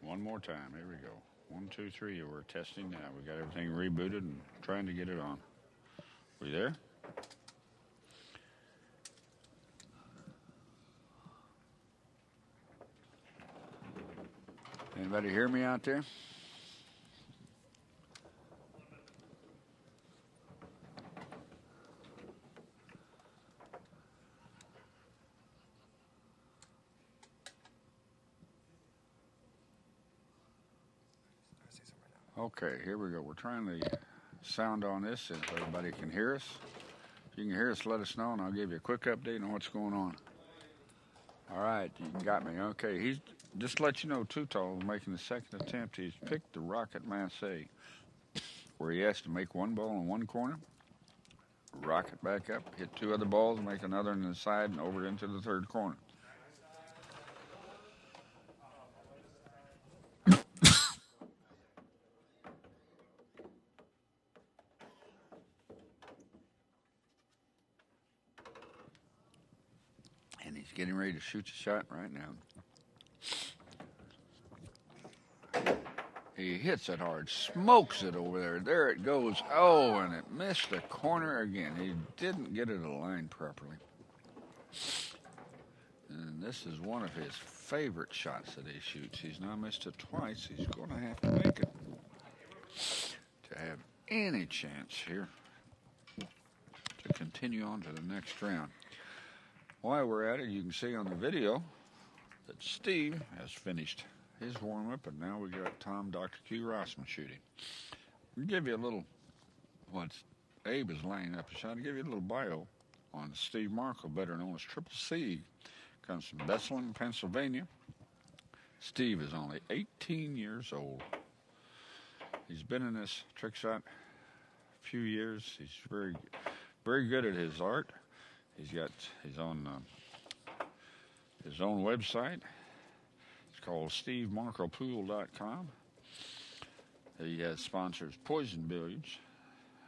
One more time. Here we go. One, two, three. We're testing now. We got everything rebooted and trying to get it on. We there? Anybody hear me out there? Okay, here we go. We're trying the sound on this, if everybody can hear us. If you can hear us, let us know, and I'll give you a quick update on what's going on. All right, you got me. Okay, he's just to let you know, Tutal making the second attempt. He's picked the Rocket Massé, where he has to make one ball in one corner, rocket back up, hit two other balls, make another on the side, and over into the third corner. And he's getting ready to shoot the shot right now. He hits it hard, smokes it over there. There it goes. Oh, and it missed the corner again. He didn't get it aligned properly. And this is one of his favorite shots that he shoots. He's now missed it twice. He's going to have to make it to have any chance here to continue on to the next round. While we're at it, you can see on the video that Steve has finished his warm-up, and now we got Tom Dr. Q Rossman shooting. I'll give you a little, Abe is laying up a shot. I'll give you a little bio on Steve Markle, better known as Triple C. Comes from Bethlehem, Pennsylvania. Steve is only 18 years old. He's been in this trick shot a few years. He's very, very good at his art. He's got his own website. It's called SteveMarcoPool.com. He has sponsors Poison Billiards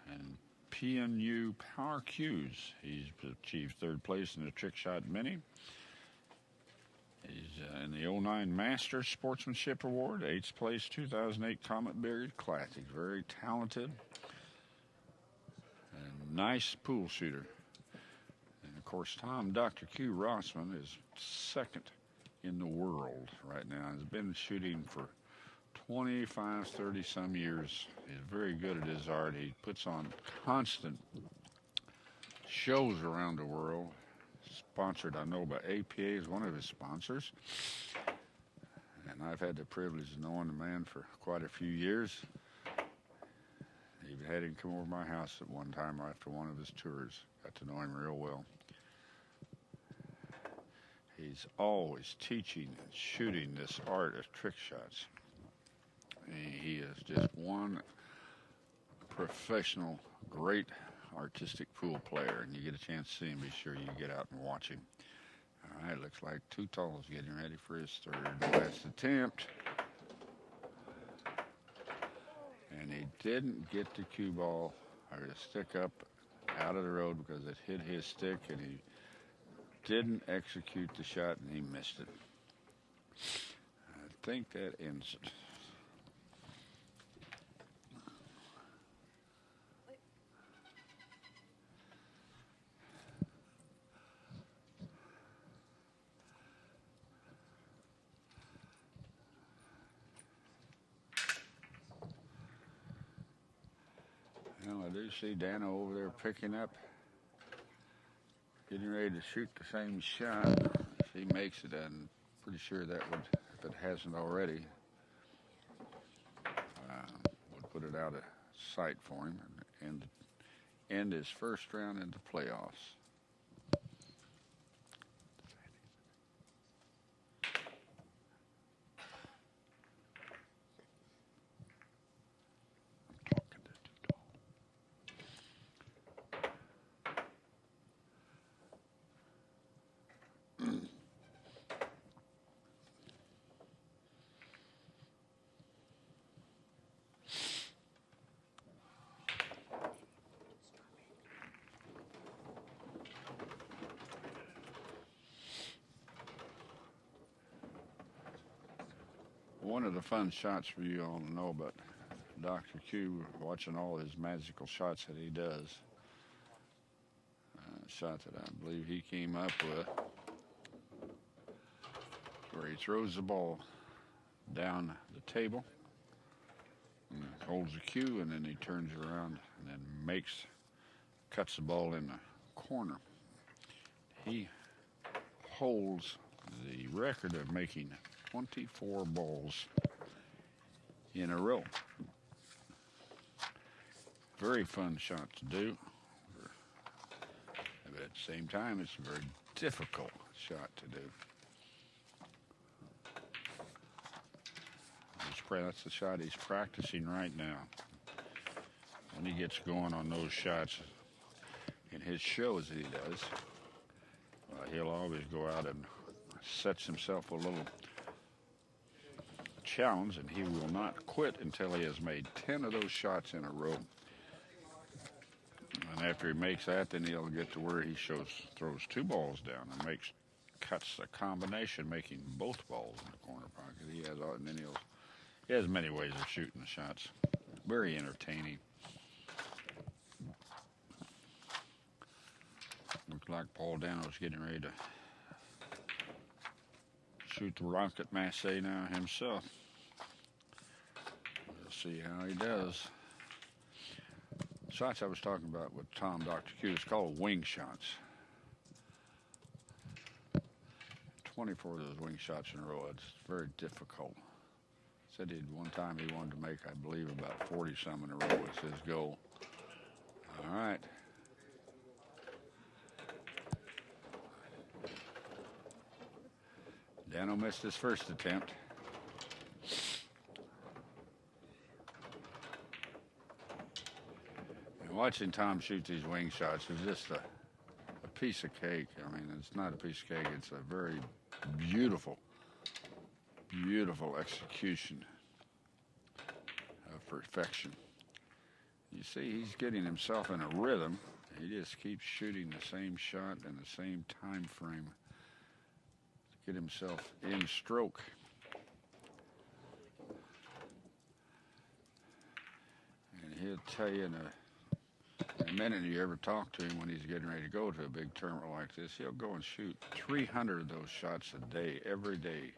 and PNU Power Cues. He's achieved third place in the Trick Shot Mini. He's in the '09 Masters Sportsmanship Award, 8th place 2008 Comet Billiard Classic. Very talented and nice pool shooter. And of course, Tom Dr. Q Rossman is second in the world right now. He's been shooting for 25, 30 some years. He's very good at his art. He puts on constant shows around the world. Sponsored, I know, by APA is one of his sponsors. And I've had the privilege of knowing the man for quite a few years. Even had him come over to my house at one time after one of his tours. Got to know him real well. He's always teaching and shooting this art of trick shots. He is just one professional, great artistic pool player, and you get a chance to see him, be sure you get out and watch him. All right, looks like Tutal is getting ready for his third and last attempt. And he didn't get the cue ball or the stick up out of the road because it hit his stick, and he didn't execute the shot, and he missed it. I think that ends it. Well, I do see Dano over there picking up, getting ready to shoot the same shot. If he makes it, I'm pretty sure that would, if it hasn't already, would put it out of sight for him and end his first round into playoffs. One of the fun shots for you all to know about Dr. Q, watching all his magical shots that he does. Shot that I believe he came up with, where he throws the ball down the table and holds the cue, and then he turns around and then cuts the ball in the corner. He holds the record of making 24 balls in a row. Very fun shot to do, but at the same time, it's a very difficult shot to do. That's the shot he's practicing right now. When he gets going on those shots in his shows that he does, he'll always go out and sets himself a little challenge, and he will not quit until he has made 10 of those shots in a row. And after he makes that, then he'll get to where he throws 2 balls down and cuts a combination, making both balls in the corner pocket. And then he has many ways of shooting the shots. Very entertaining. Looks like Paul Dano's getting ready to shoot the rocket Massé now himself. We'll see how he does. Shots I was talking about with Tom, Dr. Q, it's called wing shots. 24 of those wing shots in a row. It's very difficult. Said one time he wanted to make, I believe, about 40-some in a row was his goal. All right. Dano missed his first attempt. And watching Tom shoot these wing shots is just a piece of cake. I mean, it's not a piece of cake. It's a very beautiful execution of perfection. You see, he's getting himself in a rhythm. He just keeps shooting the same shot in the same time frame to get himself in stroke. And he'll tell you in a minute, you ever talk to him when he's getting ready to go to a big tournament like this, he'll go and shoot 300 of those shots a day, every day,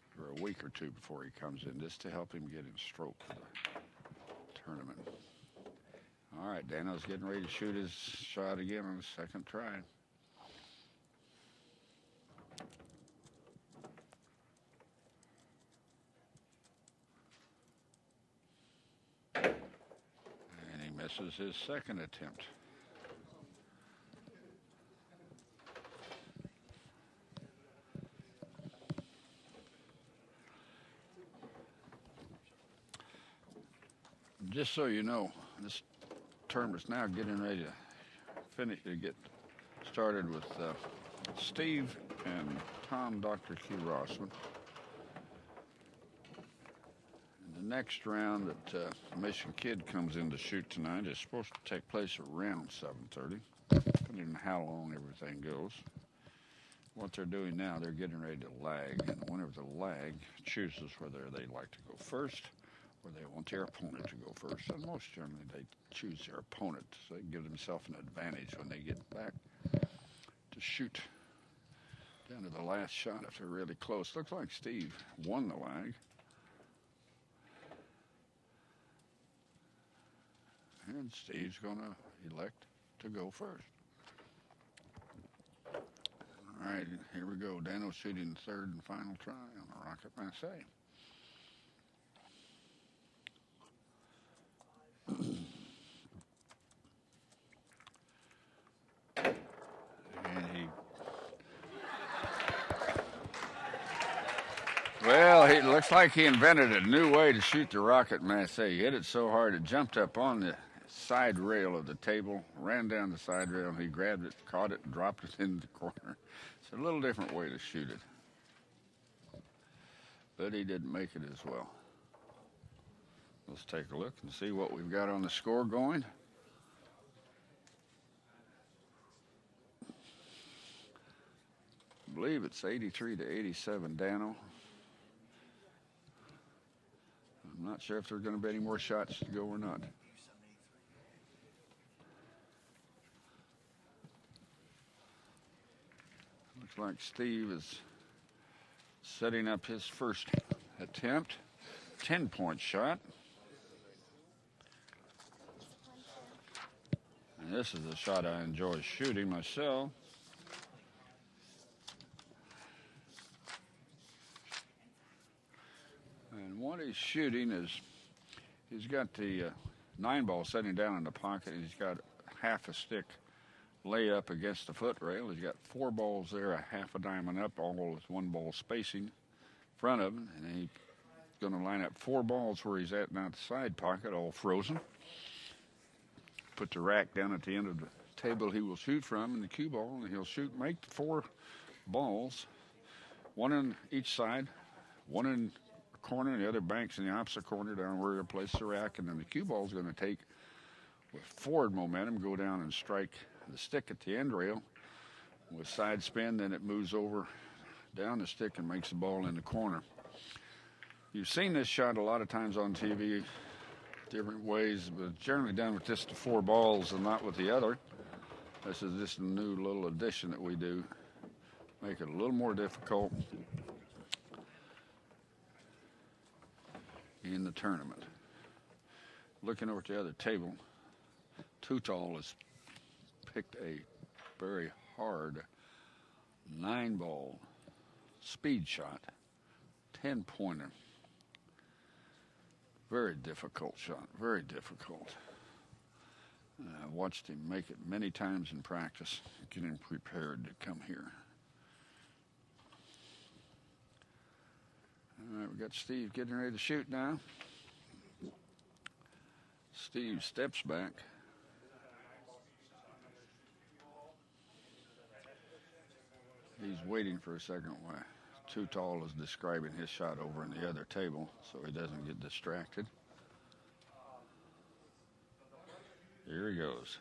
for a week or two before he comes in, just to help him get in stroke for the tournament. All right, Dano's getting ready to shoot his shot again on the second try. And he misses his second attempt. Just so you know, this tournament's now getting ready to get started with Steve and Tom, Dr. Q. Rossman. And the next round that the Mission Kid comes in to shoot tonight is supposed to take place around 7:30, depending on how long everything goes. What they're doing now, they're getting ready to lag, and whenever the lag chooses whether they like to go first or they want their opponent to go first. And most generally, they choose their opponent, so they give themselves an advantage when they get back to shoot down to the last shot if they're really close. Looks like Steve won the lag. And Steve's going to elect to go first. All right, here we go. Dano's shooting the third and final try on the Rocket Massé. Well, it looks like he invented a new way to shoot the Rocket Massé. He hit it so hard it jumped up on the side rail of the table, ran down the side rail, and he grabbed it, caught it, and dropped it in the corner. It's a little different way to shoot it. But he didn't make it as well. Let's take a look and see what we've got on the score going. I believe it's 83 to 87, Dano. I'm not sure if there's going to be any more shots to go or not. Looks like Steve is setting up his first attempt. 10-point shot. And this is a shot I enjoy shooting myself. And what he's shooting is he's got the 9-ball sitting down in the pocket. He's got half a stick lay up against the foot rail. He's got 4 balls there, a half a diamond up, all with 1 ball spacing in front of him. And he's going to line up 4 balls where he's at now at the side pocket, all frozen. Put the rack down at the end of the table he will shoot from, and the cue ball, and he'll make 4 balls, 1 on each side, 1 in the corner, and the other banks in the opposite corner down where he'll place the rack, and then the cue ball is going to take, with forward momentum, go down and strike the stick at the end rail. With side spin, then it moves over down the stick and makes the ball in the corner. You've seen this shot a lot of times on TV, different ways, but generally done with just the 4 balls and not with the other. This is just a new little addition that we do. Make it a little more difficult in the tournament. Looking over at the other table, Tutal has picked a very hard 9-ball speed shot, 10-pointer. Very difficult shot, very difficult. I watched him make it many times in practice, getting prepared to come here. All right, we got Steve getting ready to shoot now. Steve steps back. He's waiting for a second while Tutal is describing his shot over in the other table so he doesn't get distracted. Here he goes.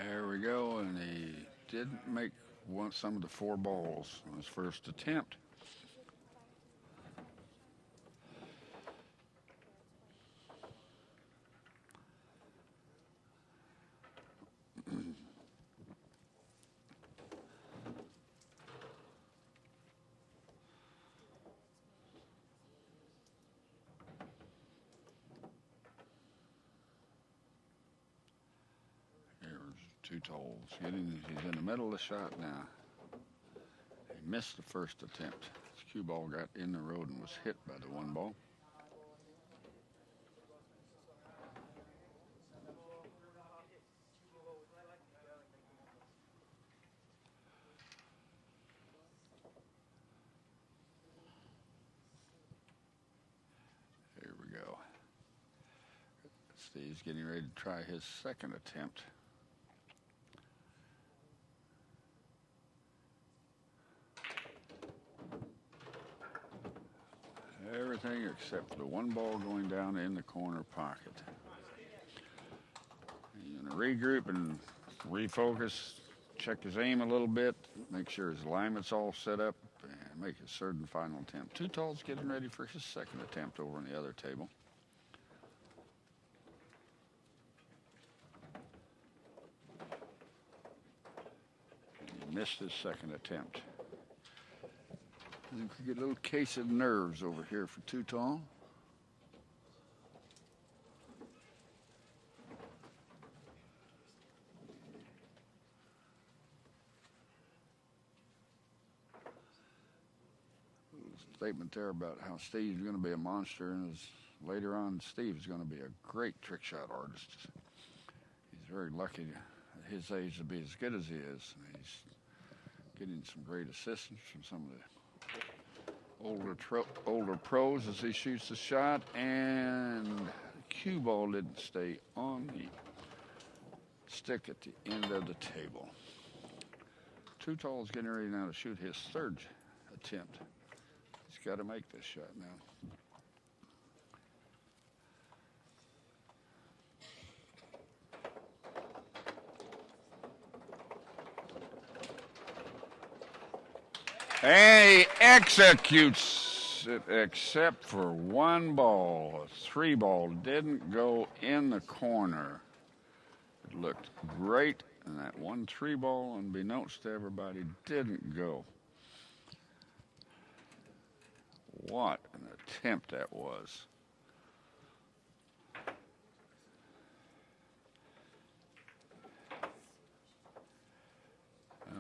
There we go, and he did make some of the 4 balls on his first attempt. Tutal's he's in the middle of the shot now. He missed the first attempt. His cue ball got in the road and was hit by the 1 ball. Here we go. Steve's getting ready to try his second attempt. Everything except the 1 ball going down in the corner pocket. He's going to regroup and refocus, check his aim a little bit, make sure his alignment's all set up, and make his third and final attempt. Tutal's getting ready for his second attempt over on the other table. He missed his second attempt. I think we get a little case of nerves over here for Tutal. Statement there about how Steve's going to be a monster, and later on Steve's going to be a great trick shot artist. He's very lucky at his age to be as good as he is. He's getting some great assistance from some of the older pros as he shoots the shot, and the cue ball didn't stay on the stick at the end of the table. Tutal's getting ready now to shoot his third attempt. He's got to make this shot now. And he executes it except for one ball. A 3-ball didn't go in the corner. It looked great, and that 1 3-ball, unbeknownst to everybody, didn't go. What an attempt that was.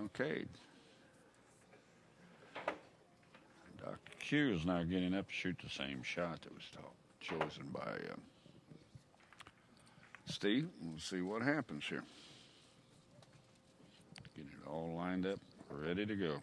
Okay. Dr. Q is now getting up to shoot the same shot that was chosen by Steve. We'll see what happens here. Getting it all lined up, ready to go.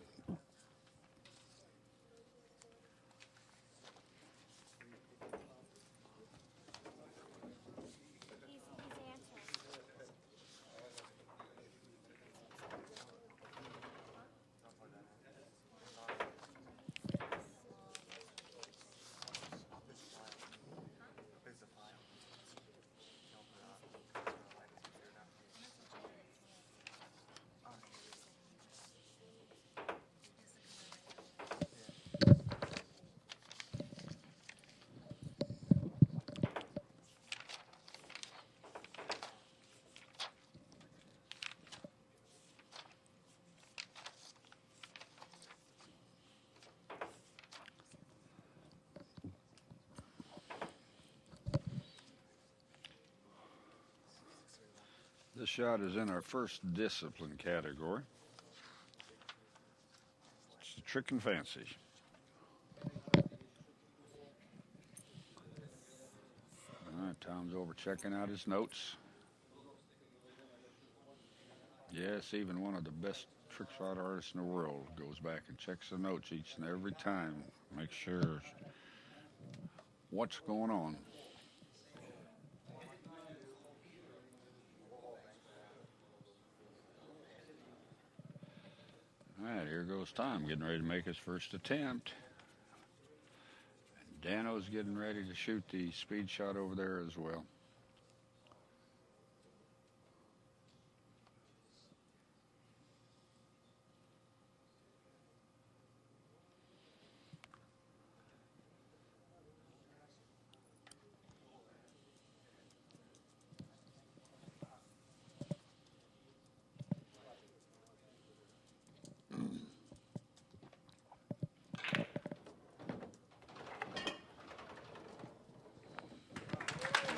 This shot is in our first discipline category. It's the trick and fancy. All right, Tom's over checking out his notes. Yes, even one of the best trick shot artists in the world goes back and checks the notes each and every time. Make sure what's going on. All right, here goes Tom, getting ready to make his first attempt. And Dano's getting ready to shoot the speed shot over there as well.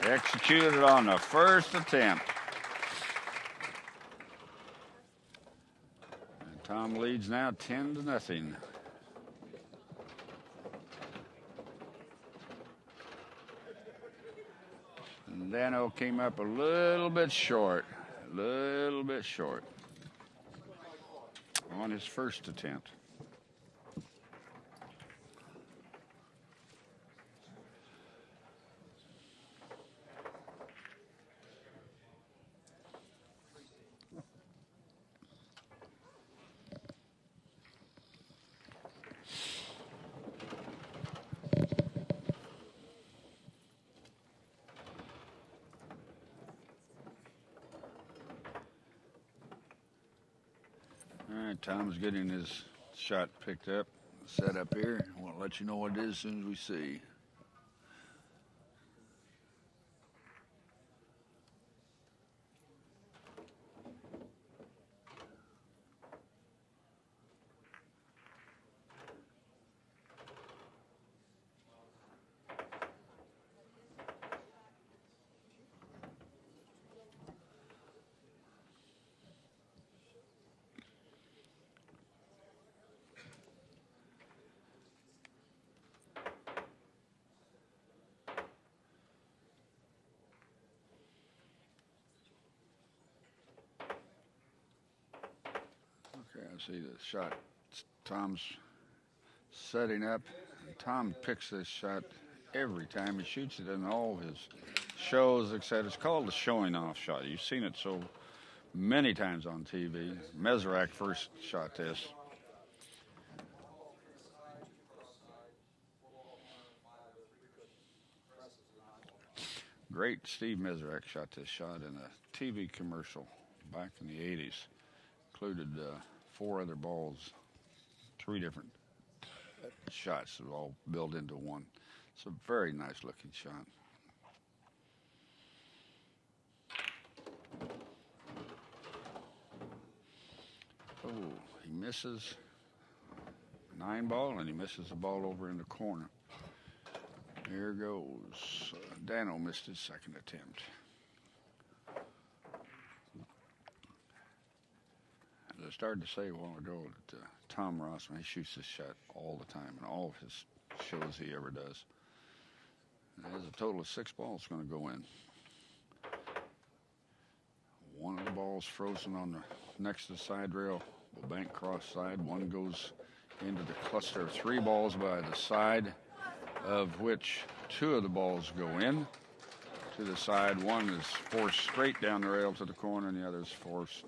Executed on the first attempt. And Tom leads now 10-0. And Dano came up a little bit short on his first attempt. All right, Tom's getting his shot picked up, set up here. I want to let you know what it is as soon as we see. Okay, I see the shot. Tom's setting up. Tom picks this shot every time he shoots it in all of his shows, etc. It's called the showing off shot. You've seen it so many times on TV. Meserak first shot this. Great Steve Meserak shot this shot in a TV commercial back in the 80s. Included 4 other balls 3 different shots that all built into one. It's a very nice looking shot. Oh, he misses 9 ball, and he misses the ball over in the corner. Here goes. Dano missed his second attempt. As I started to say a while ago that Tom Rossman, he shoots this shot all the time in all of his shows he ever does. And there's a total of 6 balls going to go in. One of the balls frozen on the next to the side rail, will bank cross side. One goes into the cluster of 3 balls by the side, of which 2 of the balls go in to the side. One is forced straight down the rail to the corner, and the other is forced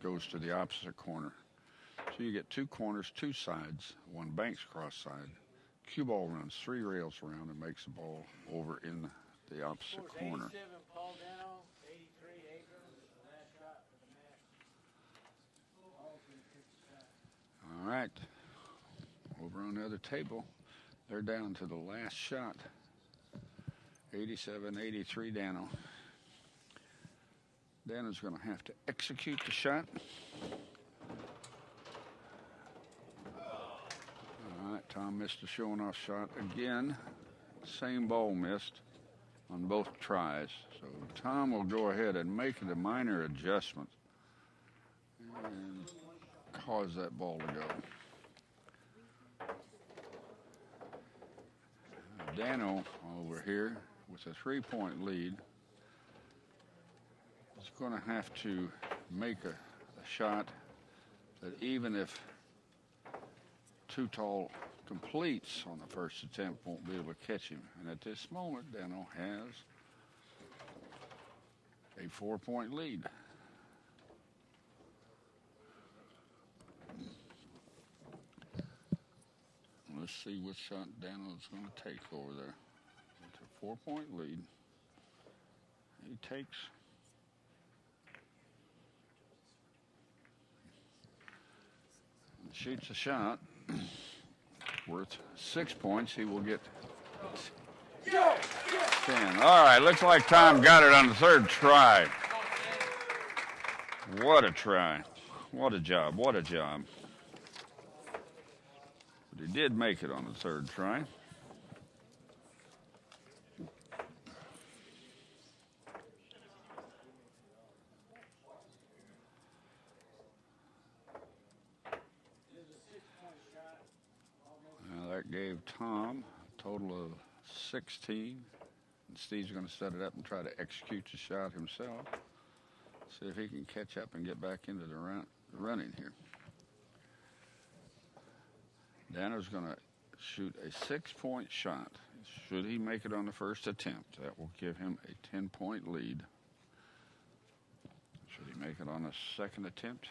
goes to the opposite corner. So you get 2 corners, 2 sides, one banks cross side. Cue ball runs 3 rails around and makes the ball over in the opposite corner. All right, over on the other table, they're down to the last shot. 87-83 Dano. Dano's going to have to execute the shot. All right, Tom missed a showing off shot again. Same ball missed on both tries. So Tom will go ahead and make a minor adjustment and cause that ball to go. Dano over here with a 3-point lead is going to have to make a shot that even if Too Tall completes on the first attempt, won't be able to catch him. And at this moment, Dano has a 4-point lead. Let's see what shot Dano's going to take over there. It's a 4-point lead. He takes and shoots a shot worth 6 points. He will get 10. All right, looks like Tom got it on the 3rd try. What a try. What a job. What a job. But he did make it on the 3rd try. Now that gave Tom a total of 16. And Steve's going to set it up and try to execute the shot himself. See if he can catch up and get back into the running here. Dano's going to shoot a 6-point shot. Should he make it on the first attempt, that will give him a 10-point lead. Should he make it on the second attempt,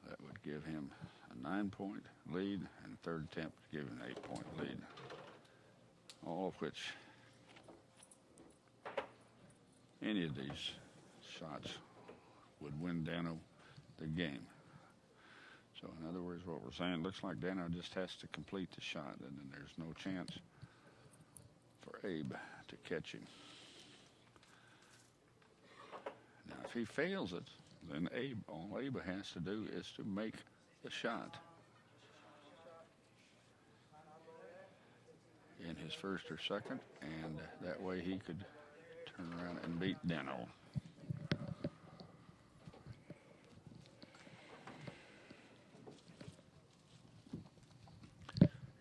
that would give him a 9-point lead, and third attempt would give him an 8-point lead. All of which, any of these shots would win Dano the game. So in other words, what we're saying, looks like Dano just has to complete the shot, and then there's no chance for Abe to catch him. Now, if he fails it, then all Abe has to do is to make the shot in his first or second, and that way he could turn around and beat Dano.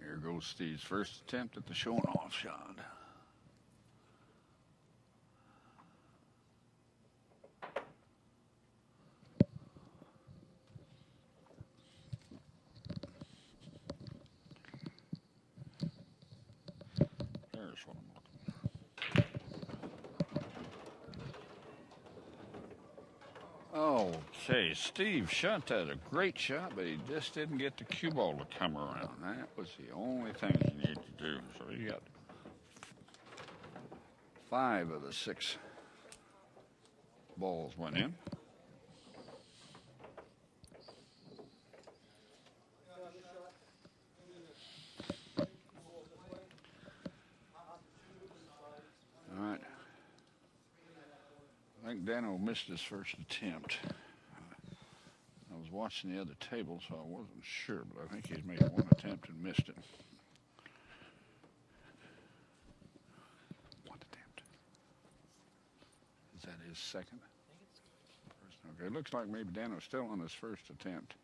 Here goes Steve's first attempt at the showing off shot. There's what I'm looking. Okay, Steve shot that, a great shot, but he just didn't get the cue ball to come around. That was the only thing he needed to do. So he got 5 of the 6 balls went in. I think Dano missed his first attempt. I was watching the other table, so I wasn't sure, but I think he's made one attempt and missed it. One attempt. Is that his second? Okay, looks like maybe Dano's still on his first attempt.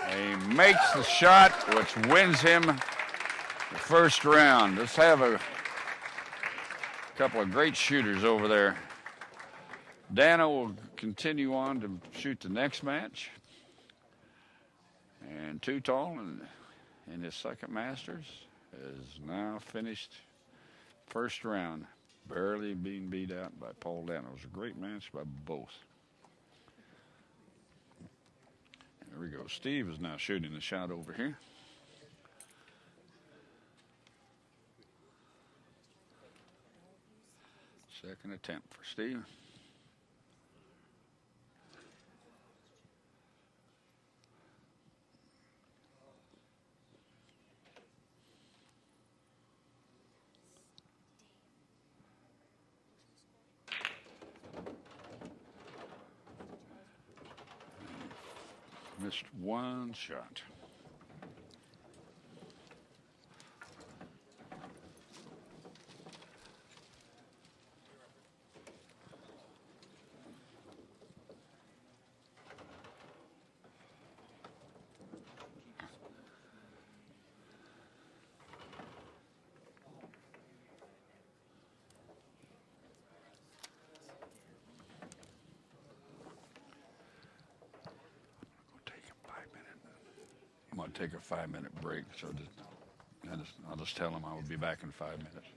He makes the shot, which wins him the first round. Let's have a couple of great shooters over there. Dano will continue on to shoot the next match. And Too Tall in his second Masters is now finished first round, barely being beat out by Paul Dano. It was a great match by both. There we go. Steve is now shooting the shot over here. Second attempt for Steve. Missed one shot. I'm going to take a 5-minute break, so I'll just tell them I will be back in 5 minutes.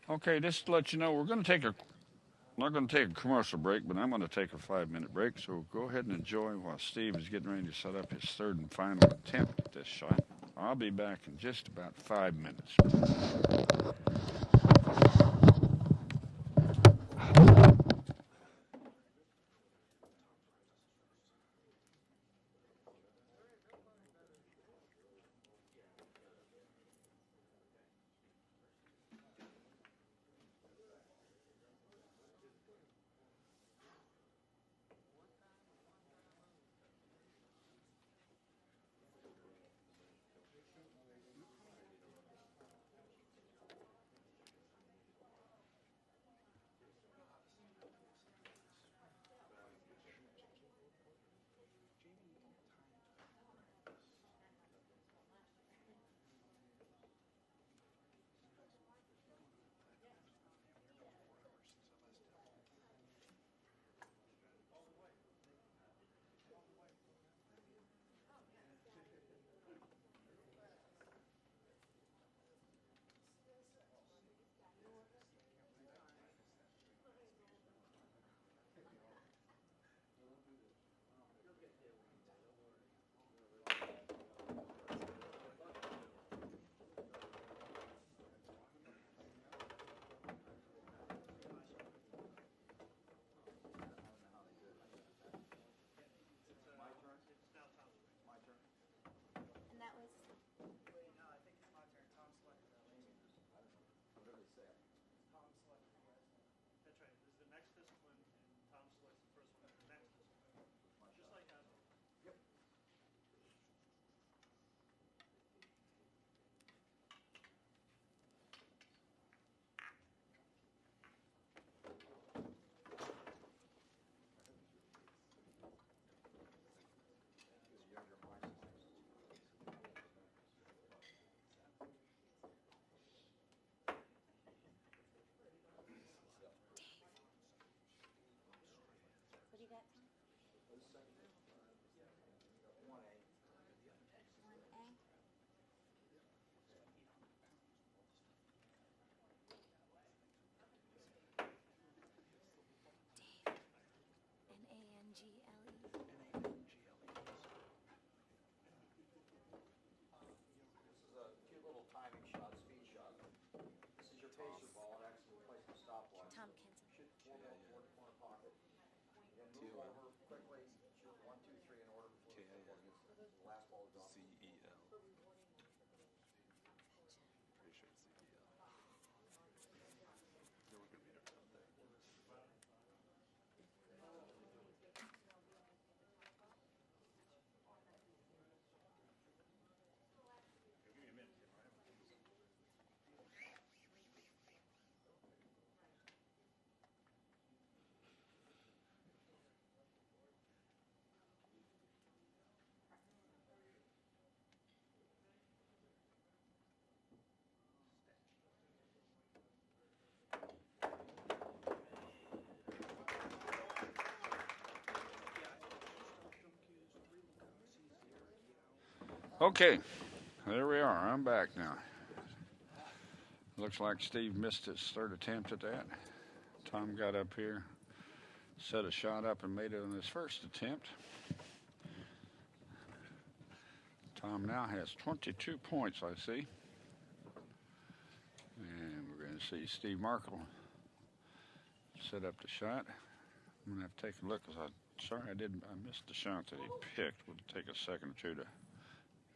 Okay, just to let you know, we're going to take not going to take a commercial break, but I'm going to take a 5-minute break, so go ahead and enjoy while Steve is getting ready to set up his third and final attempt at this shot. I'll be back in just about 5 minutes. Okay, there we are. I'm back now. Looks like Steve missed his third attempt at that. Tom got up here, set a shot up, and made it on his first attempt. Tom now has 22 points, I see. And we're going to see Steve Markle set up the shot. I'm going to have to take a look because I missed the shot that he picked. We'll take a second or two to,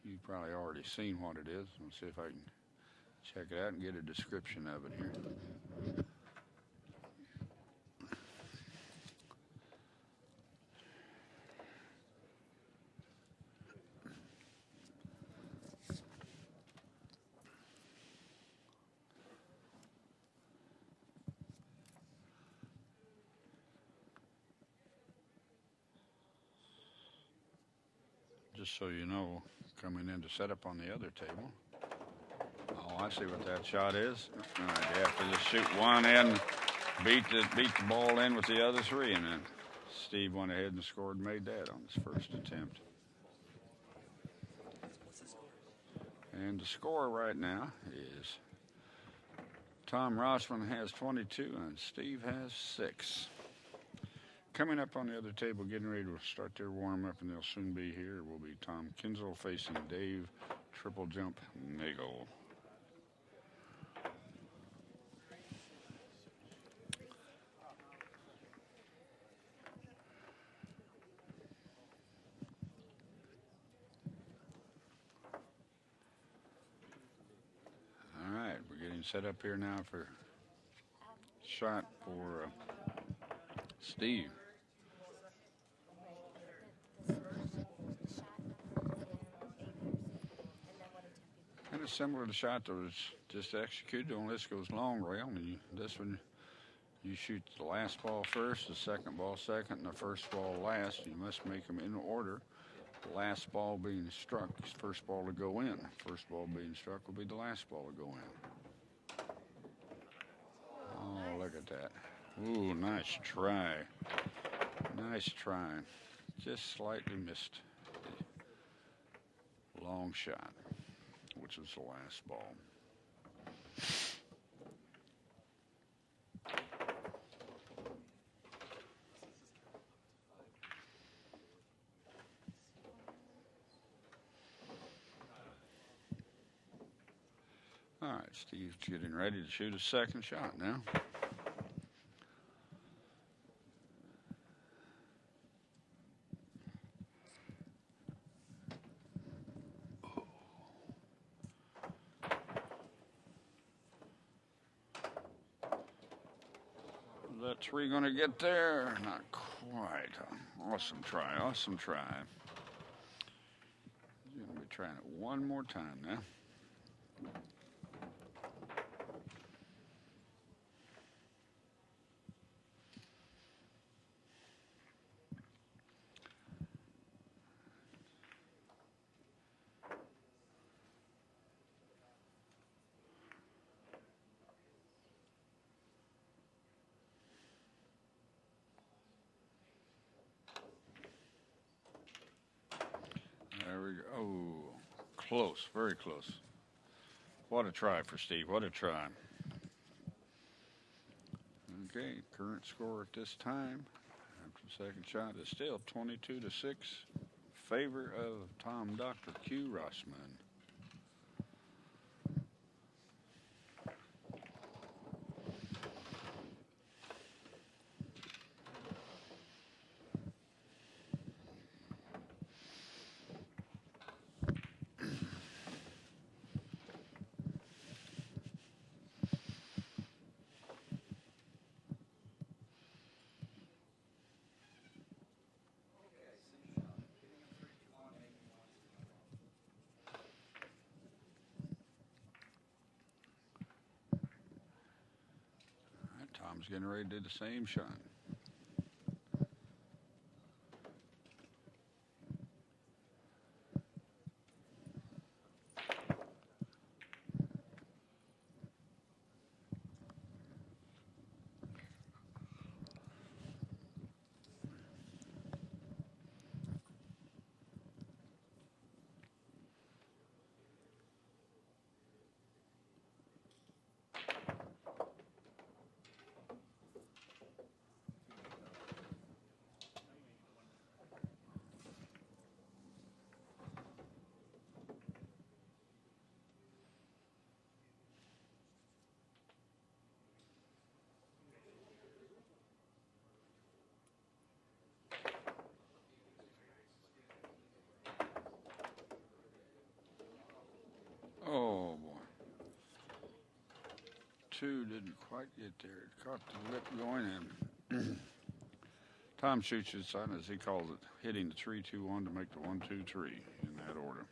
you've probably already seen what it is. Let's see if I can check it out and get a description of it here. Just so you know, coming in to set up on the other table. Oh, I see what that shot is. All right, you have to just shoot one in, beat the ball in with the other three, and then Steve went ahead and scored and made that on his first attempt. And the score right now is Tom Rossman has 22 and Steve has 6. Coming up on the other table, getting ready to start their warm-up, and they'll soon be here, will be Tom Kinsel facing Dave Triple Jump Nagel. All right, we're getting set up here now for shot for Steve. Kind of similar to the shot that was just executed, only this goes long rail, and this one you shoot the last ball first, the second ball second, and the first ball last. You must make them in order. The last ball being struck is first ball to go in. First ball being struck will be the last ball to go in. Oh, look at that. Ooh, nice try. Nice try. Just slightly missed the long shot, which was the last ball. All right, Steve's getting ready to shoot a second shot now. That three going to get there? Not quite. Awesome try. Awesome try. He's going to be trying it one more time now. There we go. Oh, close, very close. What a try for Steve. What a try. Okay, current score at this time after the second shot is still 22-6, favor of Tom Dr. Q. Rossman. Tom's getting ready to do the same shot. 2 didn't quite get there. It caught the lip going in. Tom shoots his son, as he calls it, hitting the 3-2-1 to make the 1-2-3 in that order.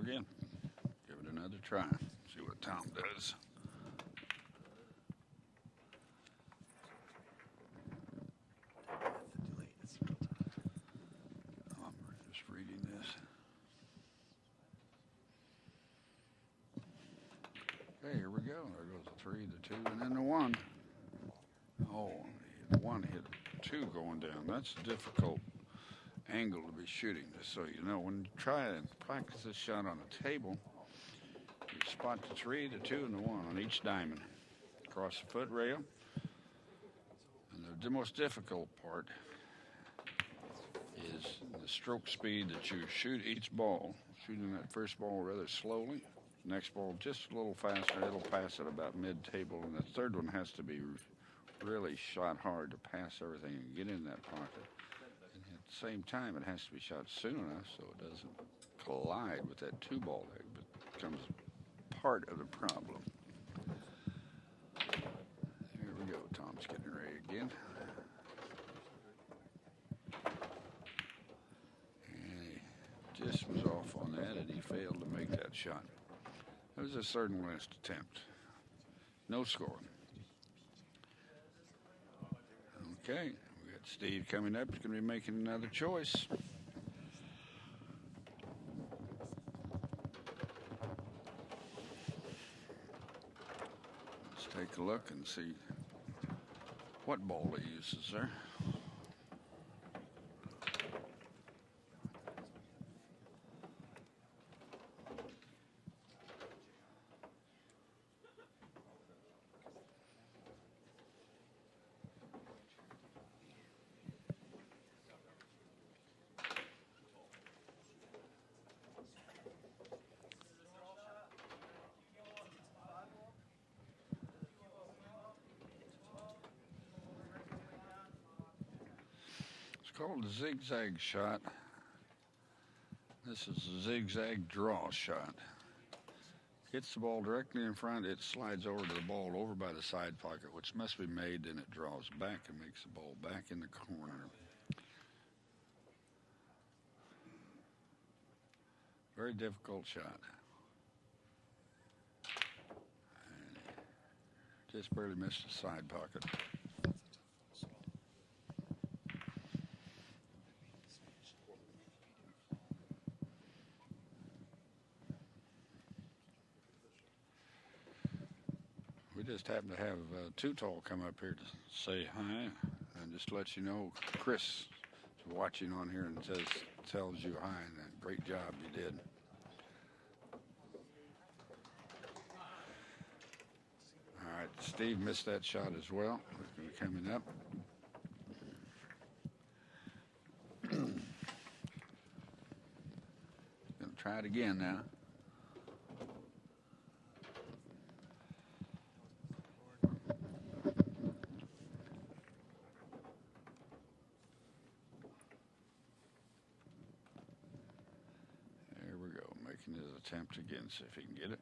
Again. Give it another try. See what Tom does. I'm just reading this. Okay, here we go. There goes the 3, the 2, and then the 1. Oh, the 1 hit 2 going down. That's a difficult angle to be shooting, just so you know. When you try and practice this shot on a table, you spot the 3, the 2, and the 1 on each diamond across the foot rail. And the most difficult part is the stroke speed that you shoot each ball. Shooting that first ball rather slowly, next ball just a little faster. It'll pass at about mid-table, and the third one has to be really shot hard to pass everything and get in that pocket. Same time, it has to be shot soon enough so it doesn't collide with that 2-ball egg, but becomes part of the problem. There we go. Tom's getting ready again. And he just was off on that, and he failed to make that shot. It was a certain last attempt. No scoring. Okay. Steve coming up is going to be making another choice. Let's take a look and see what ball he uses there. It's called a zigzag shot. This is a zigzag draw shot. Hits the ball directly in front, it slides over to the ball over by the side pocket, which must be made, then it draws back and makes the ball back in the corner. Very difficult shot. And just barely missed the side pocket. We just happen to have Too Tall come up here to say hi and just let you know Chris is watching on here and tells you hi and a great job you did. All right, Steve missed that shot as well. It's going to be coming up. Going to try it again now. His attempt again, see if he can get it.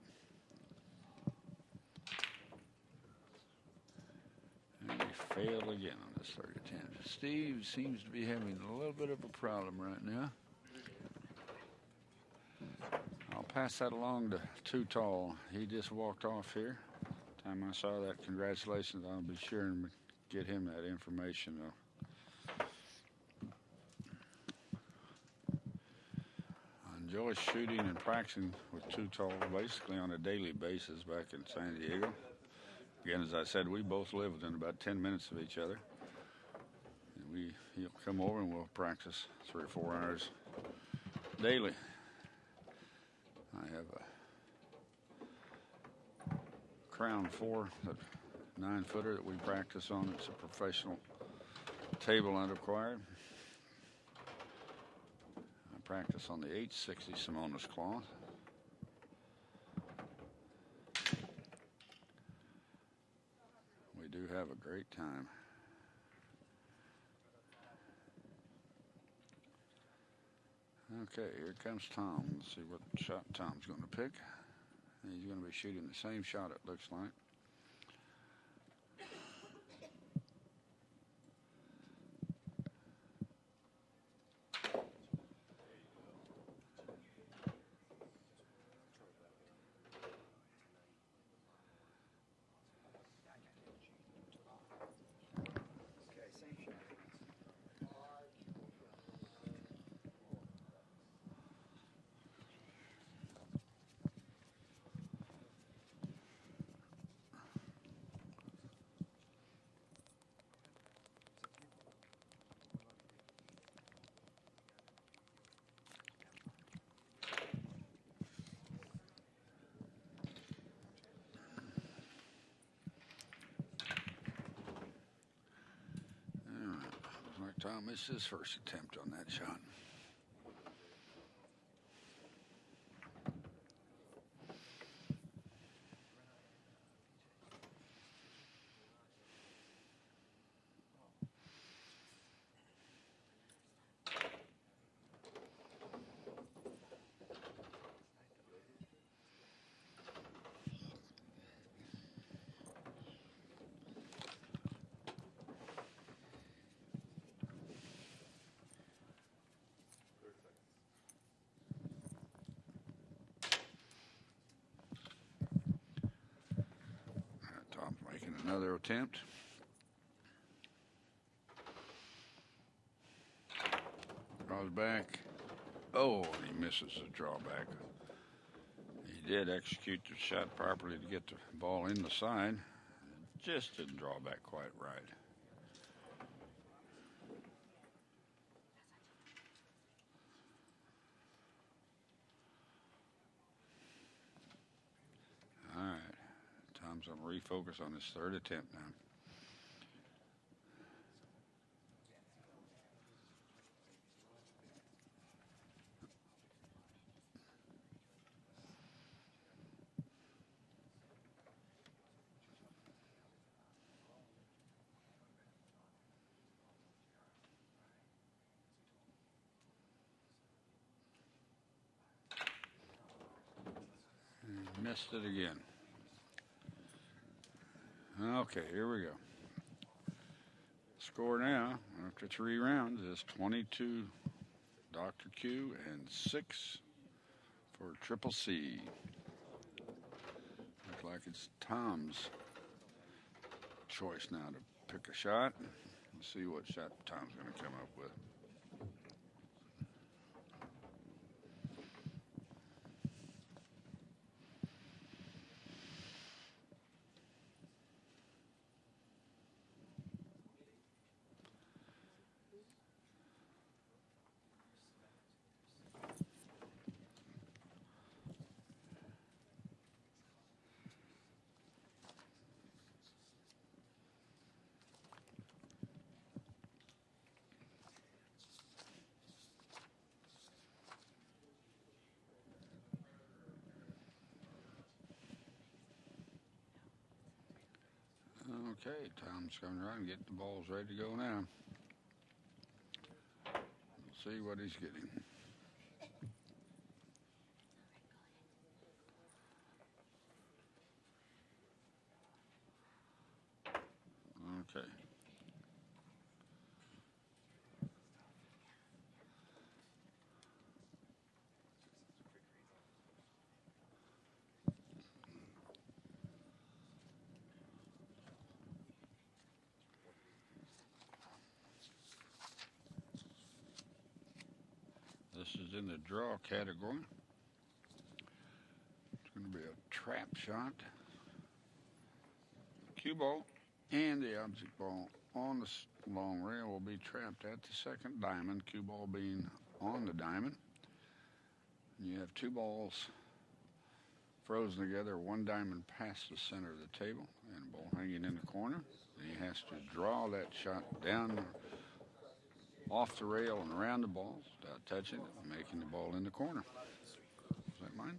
And he failed again on this third attempt. Steve seems to be having a little bit of a problem right now. I'll pass that along to Too Tall. He just walked off here. Time I saw that, congratulations. I'll be sure and get him that information. Enjoy shooting and practicing with Too Tall basically on a daily basis back in San Diego. Again, as I said, we both live within about 10 minutes of each other. And he'll come over and we'll practice 3 or 4 hours daily. I have a Crown 4, that 9-footer that we practice on. It's a professional table unacquired. Practice on the 860 Simonis cloth. have a great time. Okay, here comes Tom. Let's see what shot Tom's going to pick. He's going to be shooting the same shot, it looks like. Tom missed his first attempt on that shot. Another attempt. Draws back. Oh, and he misses the drawback. He did execute the shot properly to get the ball in the side. Just didn't draw back quite right. All right. Tom's going to refocus on his third attempt now. And missed it again. Okay, here we go. Score now, after 3 rounds, is 22 Dr. Q and 6 for Triple C. Looks like it's Tom's choice now to pick a shot. Let's see what shot Tom's going to come up with. Okay, Tom's coming around and getting the balls ready to go now. We'll see what he's getting. Okay. This is in the draw category. It's going to be a trap shot. Cue ball and the object ball on the long rail will be trapped at the second diamond, cue ball being on the diamond. And you have 2 balls frozen together, 1 diamond past the center of the table, and a ball hanging in the corner. And he has to draw that shot down off the rail and around the balls without touching it and making the ball in the corner. Is that mine?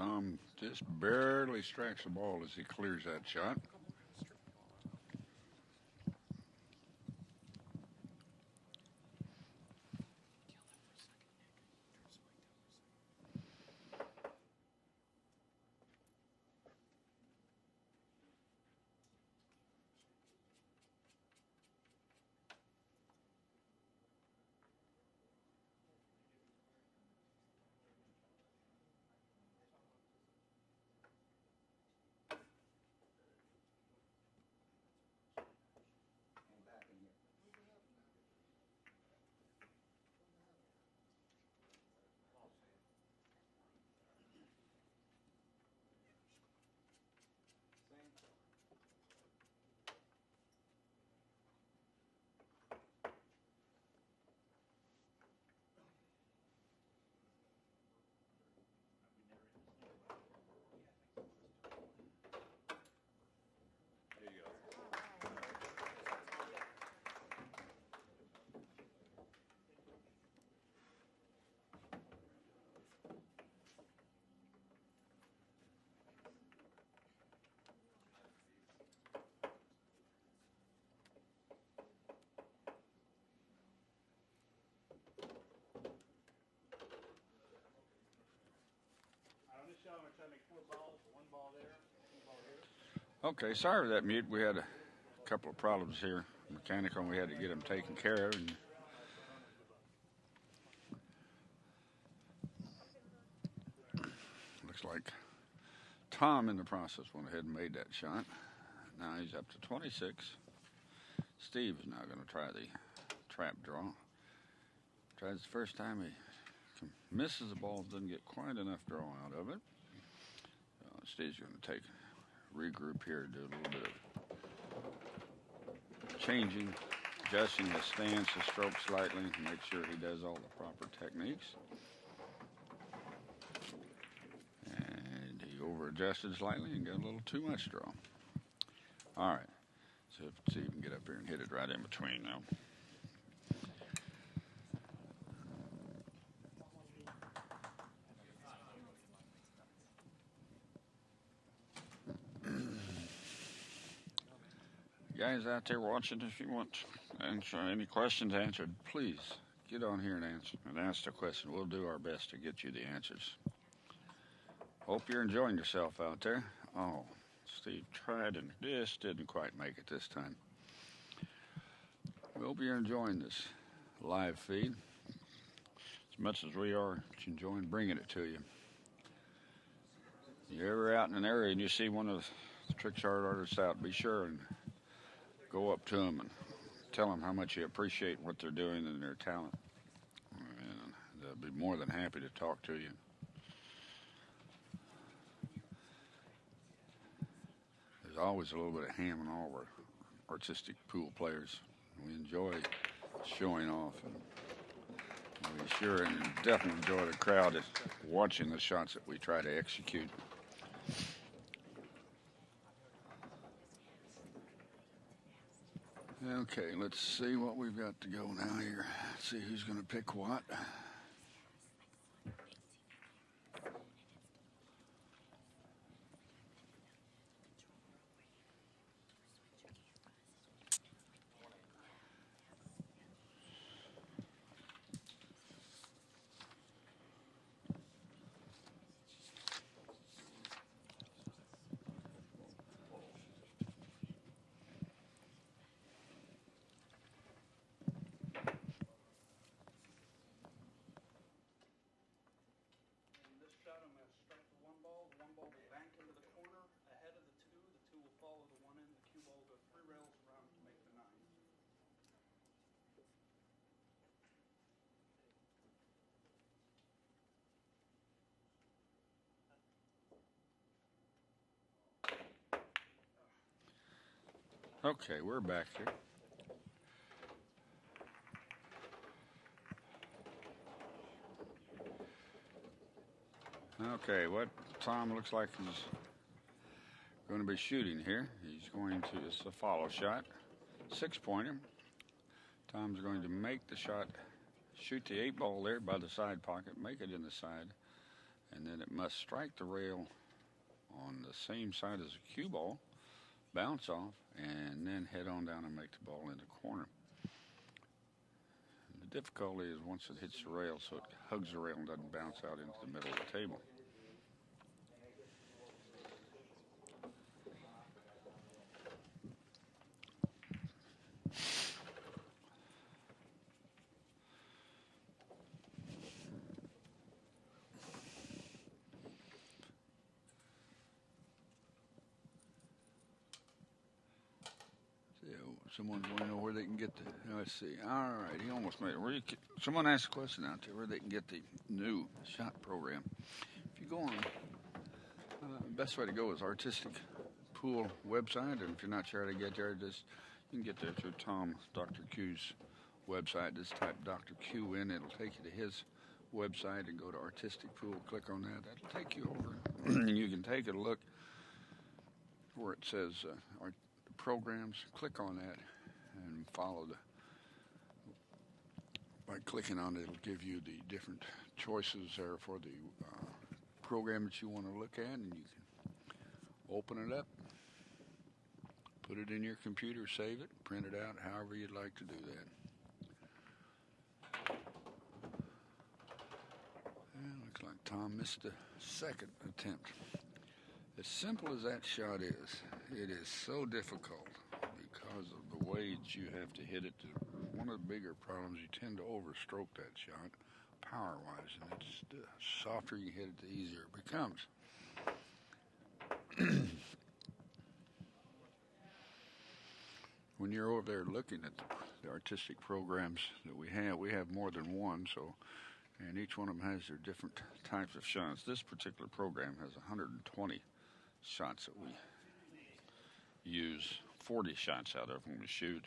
Tom just barely strikes the ball as he clears that shot. Okay, sorry for that mute. We had a couple of problems here, mechanical, and we had to get them taken care of. And looks like Tom, in the process, went ahead and made that shot. Now he's up to 26. Steve is now going to try the trap draw. Tries the first time, he misses the ball, doesn't get quite enough draw out of it. Steve's going to take regroup here, do a little bit of changing, adjusting his stance, his stroke slightly, to make sure he does all the proper techniques. And he over-adjusted slightly and got a little too much draw. All right, so let's see if we can get up here and hit it right in between now. Guys out there watching, if you want any questions answered, please get on here and ask the question. We'll do our best to get you the answers. Hope you're enjoying yourself out there. Oh, Steve tried and just didn't quite make it this time. We hope you're enjoying this live feed as much as we are enjoying bringing it to you. If you're ever out in an area and you see one of the trick shot artists out, be sure and go up to them and tell them how much you appreciate what they're doing and their talent. And they'll be more than happy to talk to you. There's always a little bit of ham in all of our artistic pool players. We enjoy showing off. And we sure and definitely enjoy the crowd that's watching the shots that we try to execute. Okay, let's see what we've got to go now here. Let's see who's going to pick what. Okay, we're back here. Okay, what Tom looks like he's going to be shooting here. He's going to, it's a follow shot, 6-pointer. Tom's going to make the shot, shoot the 8 ball there by the side pocket, make it in the side, and then it must strike the rail on the same side as the cue ball, bounce off, and then head on down and make the ball in the corner. And the difficulty is once it hits the rail, so it hugs the rail and doesn't bounce out into the middle of the table. Someone's want to know where they can get the. Let's see. All right, he almost made it. Someone asked a question out there where they can get the new shot program. If you go on, the best way to go is Artistic Pool website, and if you're not sure how to get there, just you can get there through Dr. Q's website. Just type Dr. Q in, it'll take you to his website, and go to Artistic Pool. Click on that. That'll take you over, and you can take a look where it says programs. Click on that and follow by clicking on it, it'll give you the different choices there for the program that you want to look at, and you can open it up, put it in your computer, save it, print it out, however you'd like to do that. And looks like Tom missed the second attempt. As simple as that shot is, it is so difficult because of the way that you have to hit it. One of the bigger problems, you tend to overstroke that shot power-wise, and it's the softer you hit it, the easier it becomes. When you're over there looking at the artistic programs that we have more than one, and each one of them has their different types of shots. This particular program has 120 shots that we use 40 shots out of when we shoot.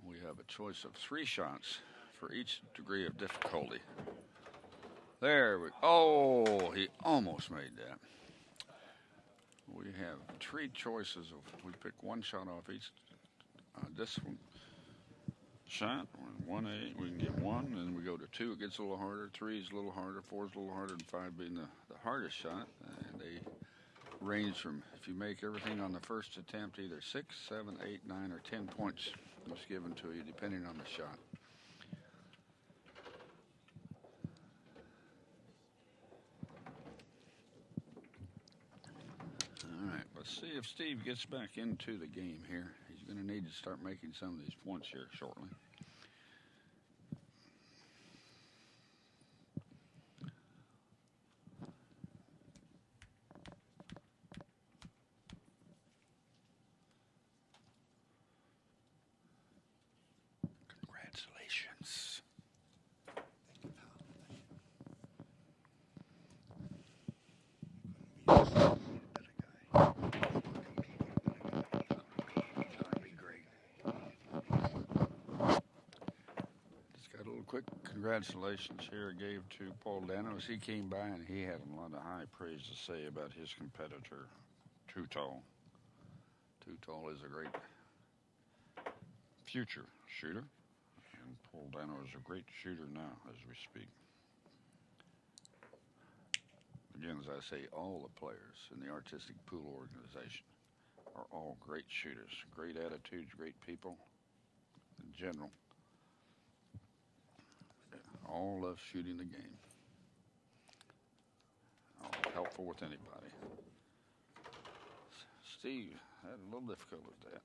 We have a choice of 3 shots for each degree of difficulty. There we go. Oh, he almost made that. We have 3 choices of, we pick 1 shot off each. This one shot, 1A, we can get 1, and then we go to 2, it gets a little harder, 3 is a little harder, 4 is a little harder, and 5 being the hardest shot. And they range from, if you make everything on the first attempt, either 6, 7, 8, 9, or 10 points was given to you, depending on the shot. All right, let's see if Steve gets back into the game here. He's going to need to start making some of these points here shortly. Congratulations. Quick congratulations here I gave to Paul Danos. He came by and he had a lot of high praise to say about his competitor, Too Tall. Too Tall is a great future shooter, and Paul Dano is a great shooter now as we speak. Again, as I say, all the players in the Artistic Pool organization are all great shooters, great attitudes, great people in general. All love shooting the game. All helpful with anybody. Steve had a little difficulty with that.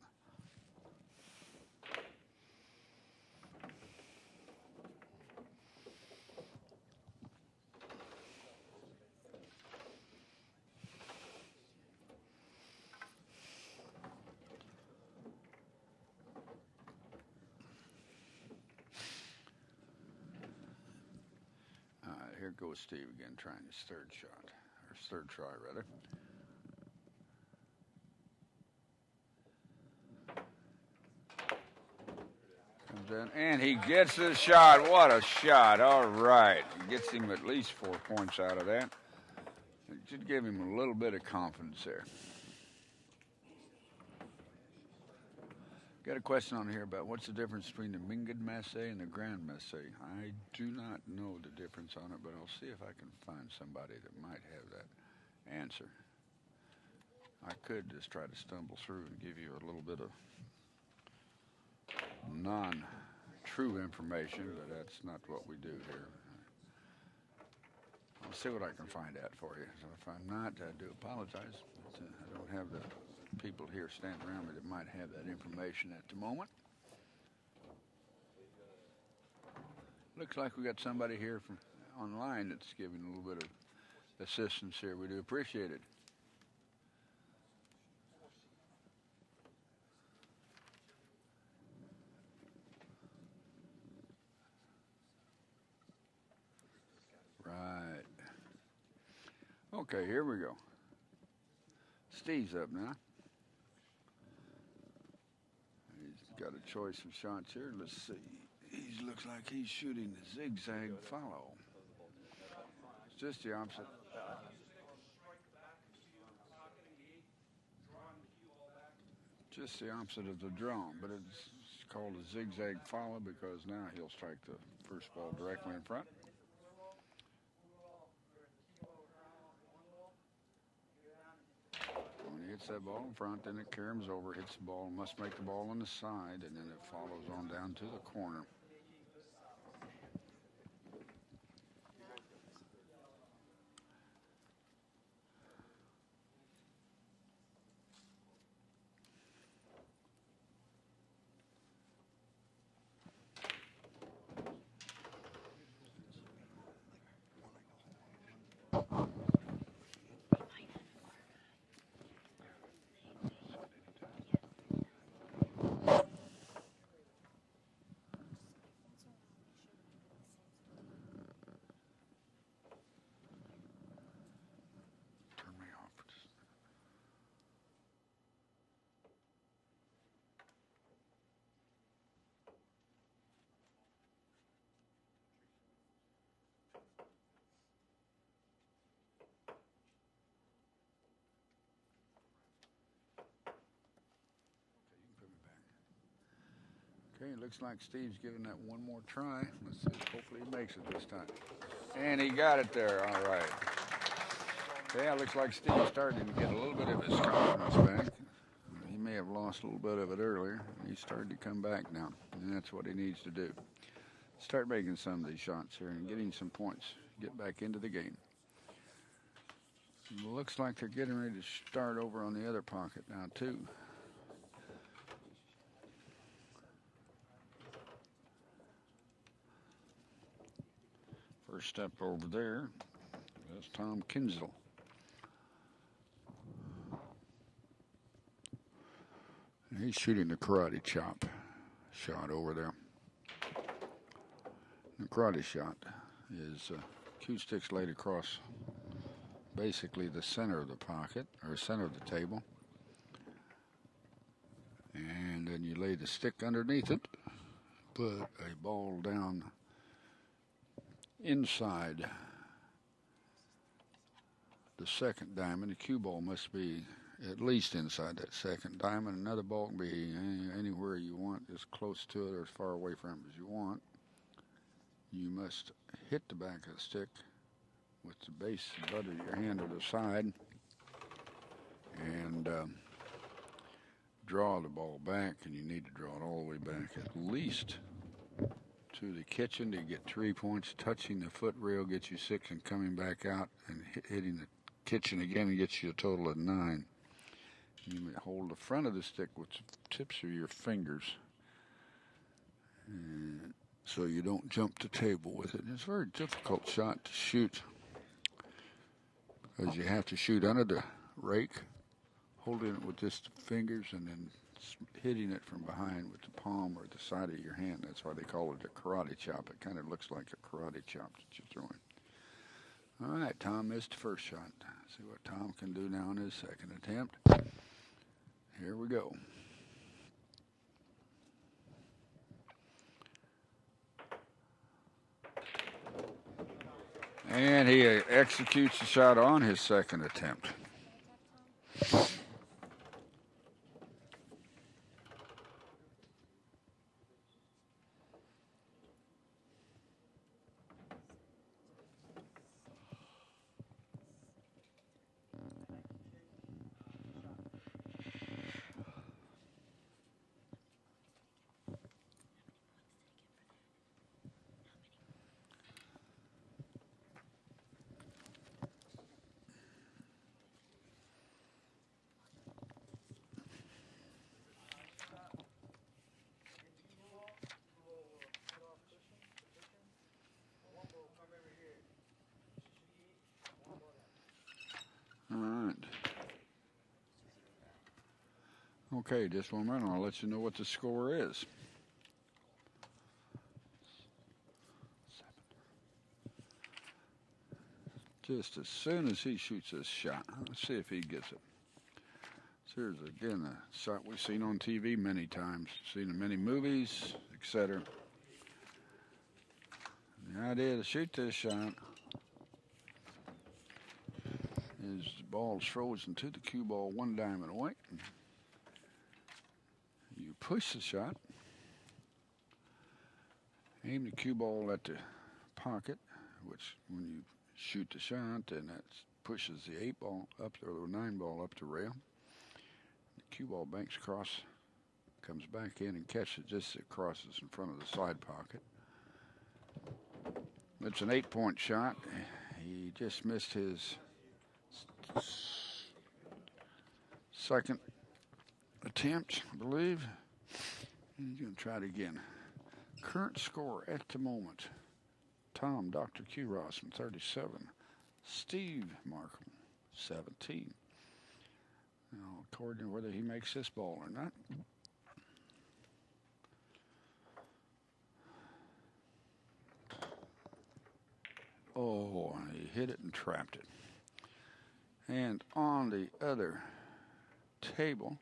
Here goes Steve again, trying his third shot, or his third try, rather. Comes in, and he gets the shot. What a shot. All right. He gets him at least 4 points out of that. It should give him a little bit of confidence there. Got a question on here about what's the difference between the Mingid Massé and the Grand Massé. I do not know the difference on it, but I'll see if I can find somebody that might have that answer. I could just try to stumble through and give you a little bit of non-true information, but that's not what we do here. I'll see what I can find out for you. So if I'm not, I do apologize. But, I don't have the people here standing around me that might have that information at the moment. Looks like we got somebody here from online that's giving a little bit of assistance here. We do appreciate it. Right. Okay, here we go. Steve's up now. He's got a choice of shots here. Let's see. He looks like he's shooting the zigzag follow. It's just the opposite. Just the opposite of the drawn, but it's called a zigzag follow because now he'll strike the first ball directly in front. When he hits that ball in front, then it caroms over, hits the ball, must make the ball on the side, and then it follows on down to the corner. Okay, it looks like Steve's giving that one more try. Let's see, hopefully he makes it this time. And he got it there, all right. Yeah, it looks like Steve's starting to get a little bit of his confidence back. He may have lost a little bit of it earlier. He's starting to come back now, and that's what he needs to do. Start making some of these shots here and getting some points. Get back into the game. It looks like they're getting ready to start over on the other pocket now, too. First step over there, that's Tom Kinsel. And he's shooting the karate chop shot over there. The karate shot is cue sticks laid across basically the center of the pocket, or center of the table. And then you lay the stick underneath it, put a ball down inside the second diamond. The cue ball must be at least inside that second diamond. Another ball can be anywhere you want, as close to it or as far away from it as you want. You must hit the back of the stick with the base butt of your hand to the side and draw the ball back, and you need to draw it all the way back at least to the kitchen to get 3 points. Touching the foot rail gets you 6, and coming back out and hitting the kitchen again gets you a total of 9. You may hold the front of the stick with the tips of your fingers, so you don't jump the table with it. It's a very difficult shot to shoot because you have to shoot under the rake, holding it with just the fingers, and then hitting it from behind with the palm or the side of your hand. That's why they call it a karate chop. It kind of looks like a karate chop that you're throwing. All right, Tom missed the first shot. See what Tom can do now in his second attempt. Here we go. And he executes the shot on his second attempt. Okay, just 1 minute. I'll let you know what the score is. Just as soon as he shoots this shot, let's see if he gets it. So here's again a shot we've seen on TV many times, seen in many movies, etc. The idea to shoot this shot is the ball's frozen to the cue ball 1 diamond away. You push the shot, aim the cue ball at the pocket, which when you shoot the shot, then that pushes the 8 ball up there, or the 9 ball up the rail. The cue ball banks across, comes back in and catches just as it crosses in front of the side pocket. It's an 8-point shot. He just missed his second attempt, I believe. And he's going to try it again. Current score at the moment: Tom, Dr. Q. Rossman, 37. Steve Markham, 17. Now, according to whether he makes this ball or not. Oh, he hit it and trapped it. And on the other table,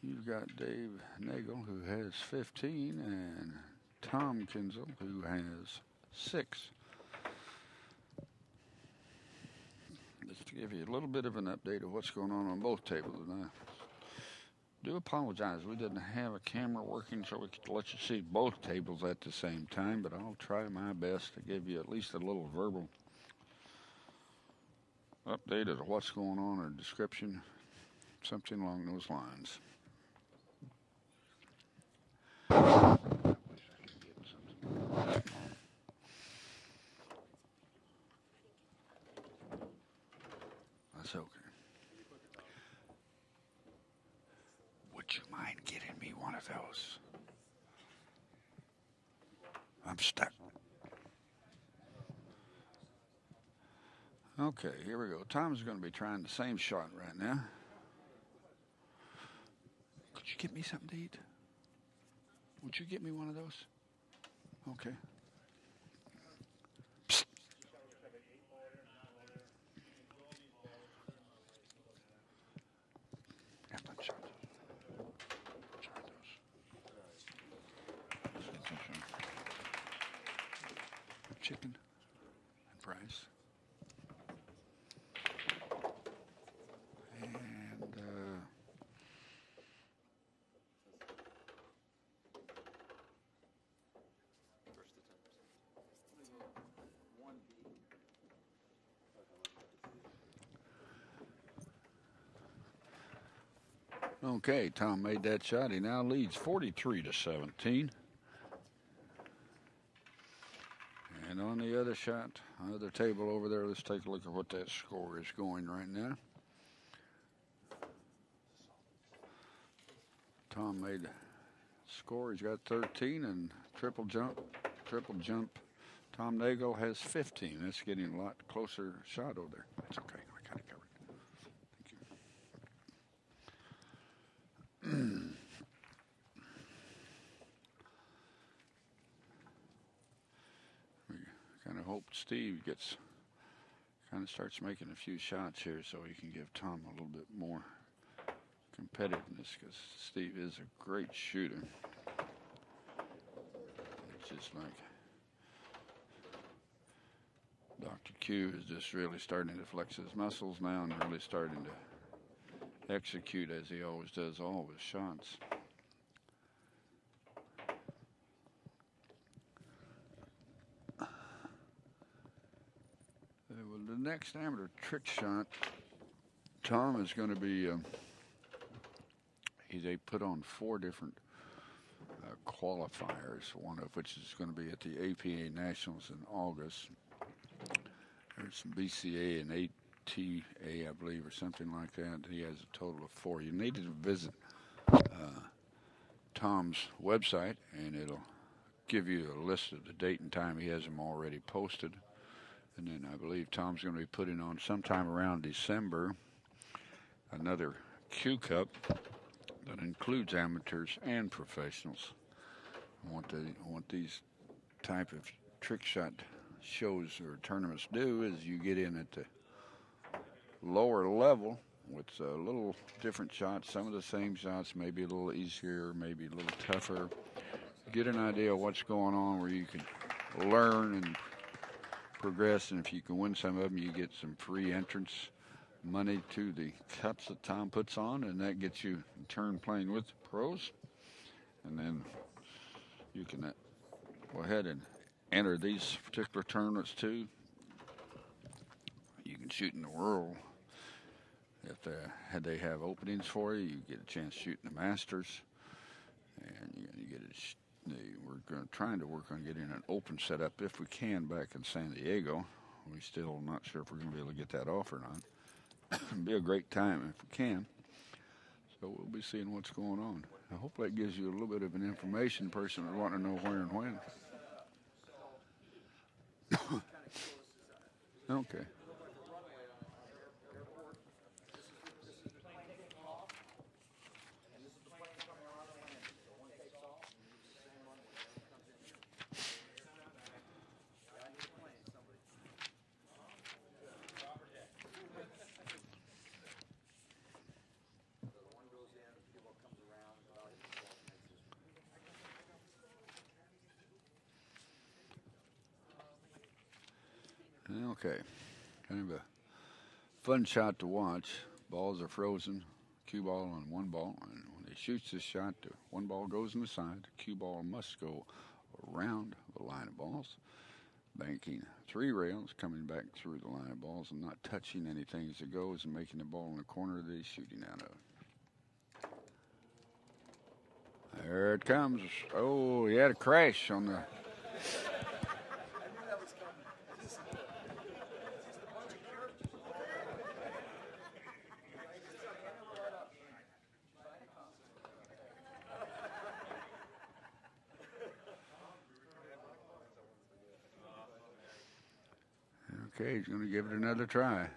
you've got Dave Nagel, who has 15, and Tom Kinzel, who has 6. Just to give you a little bit of an update of what's going on both tables. And I do apologize. We didn't have a camera working so we could let you see both tables at the same time, but I'll try my best to give you at least a little verbal update of what's going on, or description, something along those lines. That's okay. Would you mind getting me one of those? I'm stuck. Okay, here we go. Tom's going to be trying the same shot right now. Could you get me something to eat? Would you get me one of those? Okay. Psst. Yeah, let's try those. Try those. Let's get some chicken and fries. Okay, Tom made that shot. He now leads 43-17. And on the other shot, other table over there, let's take a look at what that score is going right now. Tom made a score. He's got 13, and triple jump. Tom Nagel has 15. That's getting a lot closer shot over there. That's okay. I got it covered. We kind of hope Steve starts making a few shots here so he can give Tom a little bit more competitiveness, because Steve is a great shooter. It's just like Dr. Q is just really starting to flex his muscles now and really starting to execute as he always does all of his shots. Well, the next amateur trick shot, Tom is going to be, they put on 4 different qualifiers, one of which is going to be at the APA Nationals in August. There's some BCA and ATA, I believe, or something like that. He has a total of 4. You need to visit Tom's website, and it'll give you a list of the date and time. He has them already posted. And then I believe Tom's going to be putting on sometime around December another Q Cup that includes amateurs and professionals. What these type of trick shot shows or tournaments do is you get in at the lower level with a little different shots, some of the same shots, maybe a little easier, maybe a little tougher. Get an idea of what's going on where you can learn and progress, and if you can win some of them, you get some free entrance money to the cups that Tom puts on, and that gets you in turn playing with the pros. And then you can go ahead and enter these particular tournaments too. You can shoot in the world. If they have openings for you, you get a chance to shoot in the Masters, and you get we're trying to work on getting an open setup if we can back in San Diego. We still not sure if we're going to be able to get that off or not. It'd be a great time if we can. So we'll be seeing what's going on. I hope that gives you a little bit of an information person would want to know where and when. Okay. Okay, kind of a fun shot to watch. Balls are frozen, cue ball on one ball, and when he shoots this shot, the one ball goes in the side. The cue ball must go around the line of balls, banking 3 rails, coming back through the line of balls and not touching anything as it goes and making the ball in the corner that he's shooting out of. There it comes. Oh, he had a crash on the... Okay, he's going to give it another try.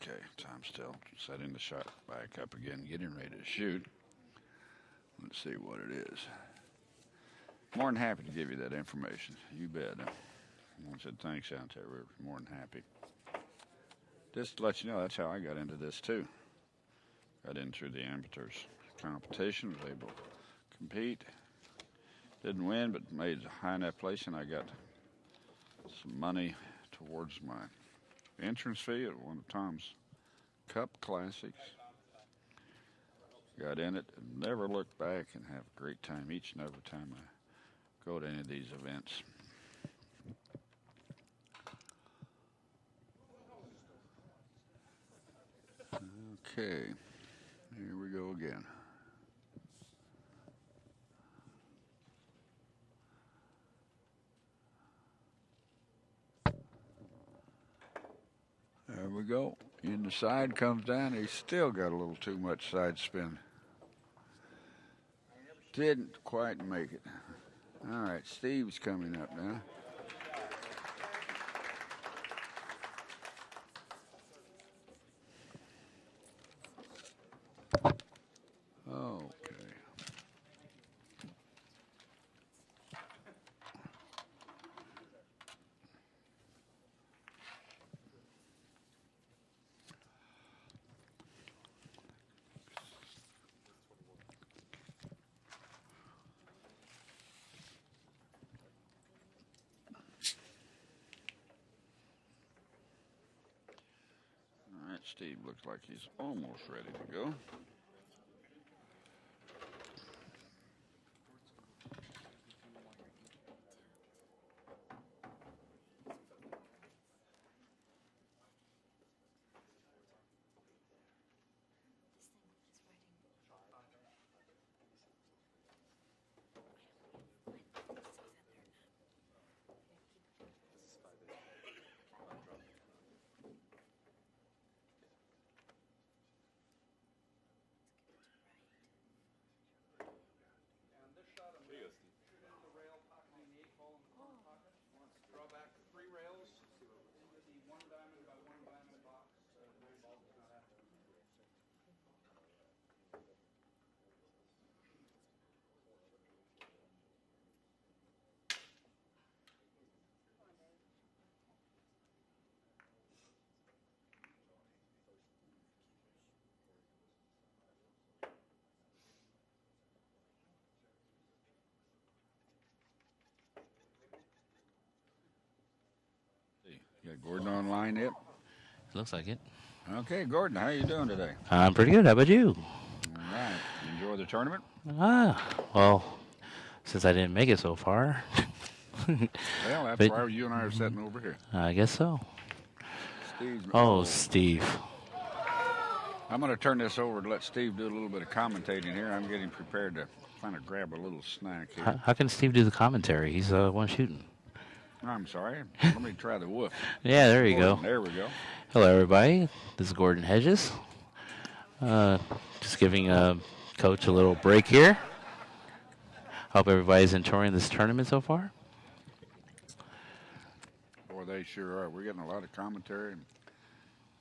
Okay, Tom's still setting the shot back up again, getting ready to shoot. Let's see what it is. More than happy to give you that information. You bet. I said thanks out there. We're more than happy. Just to let you know, that's how I got into this too. Got in through the amateurs competition, was able to compete. Didn't win, but made a high enough place, and I got some money towards my entrance fee at one of Tom's Cup Classics. Got in it and never looked back, and have a great time each and every time I go to any of these events. Okay, here we go again. There we go. In the side comes down. He's still got a little too much side spin. Didn't quite make it. All right, Steve's coming up now. Okay. Steve looks like he's almost ready to go. You got Gordon online yet? Looks like it. Okay, Gordon, how you doing today? I'm pretty good. How about you? All right. You enjoy the tournament? Well, since I didn't make it so far. Well, that's why you and I are sitting over here. I guess so. Steve. Oh, Steve. I'm going to turn this over to let Steve do a little bit of commentating here. I'm getting prepared to kind of grab a little snack here. How can Steve do the commentary? He's one shooting. I'm sorry. Let me try the woof. Yeah, there you Gordon, go. There we go. Hello, everybody. This is Gordon Hedges. Just giving Coach a little break here. Hope everybody's enjoying this tournament so far. Boy, they sure are. We're getting a lot of commentary, and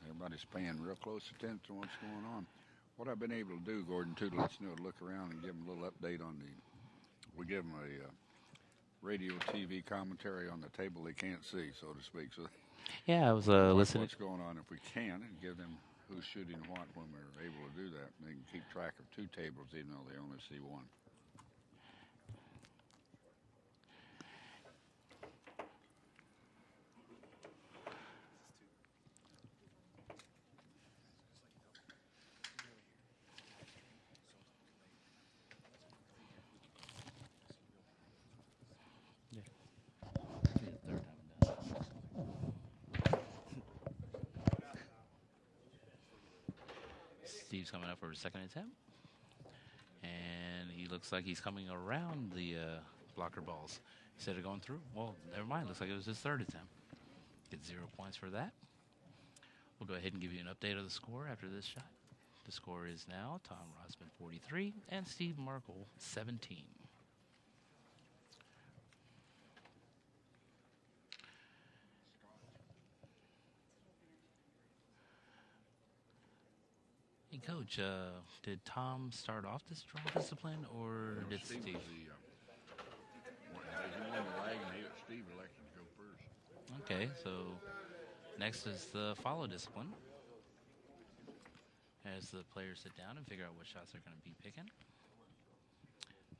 everybody's paying real close attention to what's going on. What I've been able to do, Gordon, too, to let you know, to look around and give them a little update on we give them a radio, TV commentary on the table they can't see, so to speak. So yeah, I was listening. What's going on if we can, and give them who's shooting what when we're able to do that. They can keep track of two tables, even though they only see one. Steve's coming up for his second attempt. And he looks like he's coming around the blocker balls instead of going through. Well, never mind. Looks like it was his third attempt. Get 0 points for that. We'll go ahead and give you an update of the score after this shot. The score is now Tom Rosman 43 and Steve Markle 17. Hey, Coach, did Tom start off this draw discipline, or did Steve? Steve elected to go first. Okay, so next is the follow discipline. As the players sit down and figure out what shots they're going to be picking.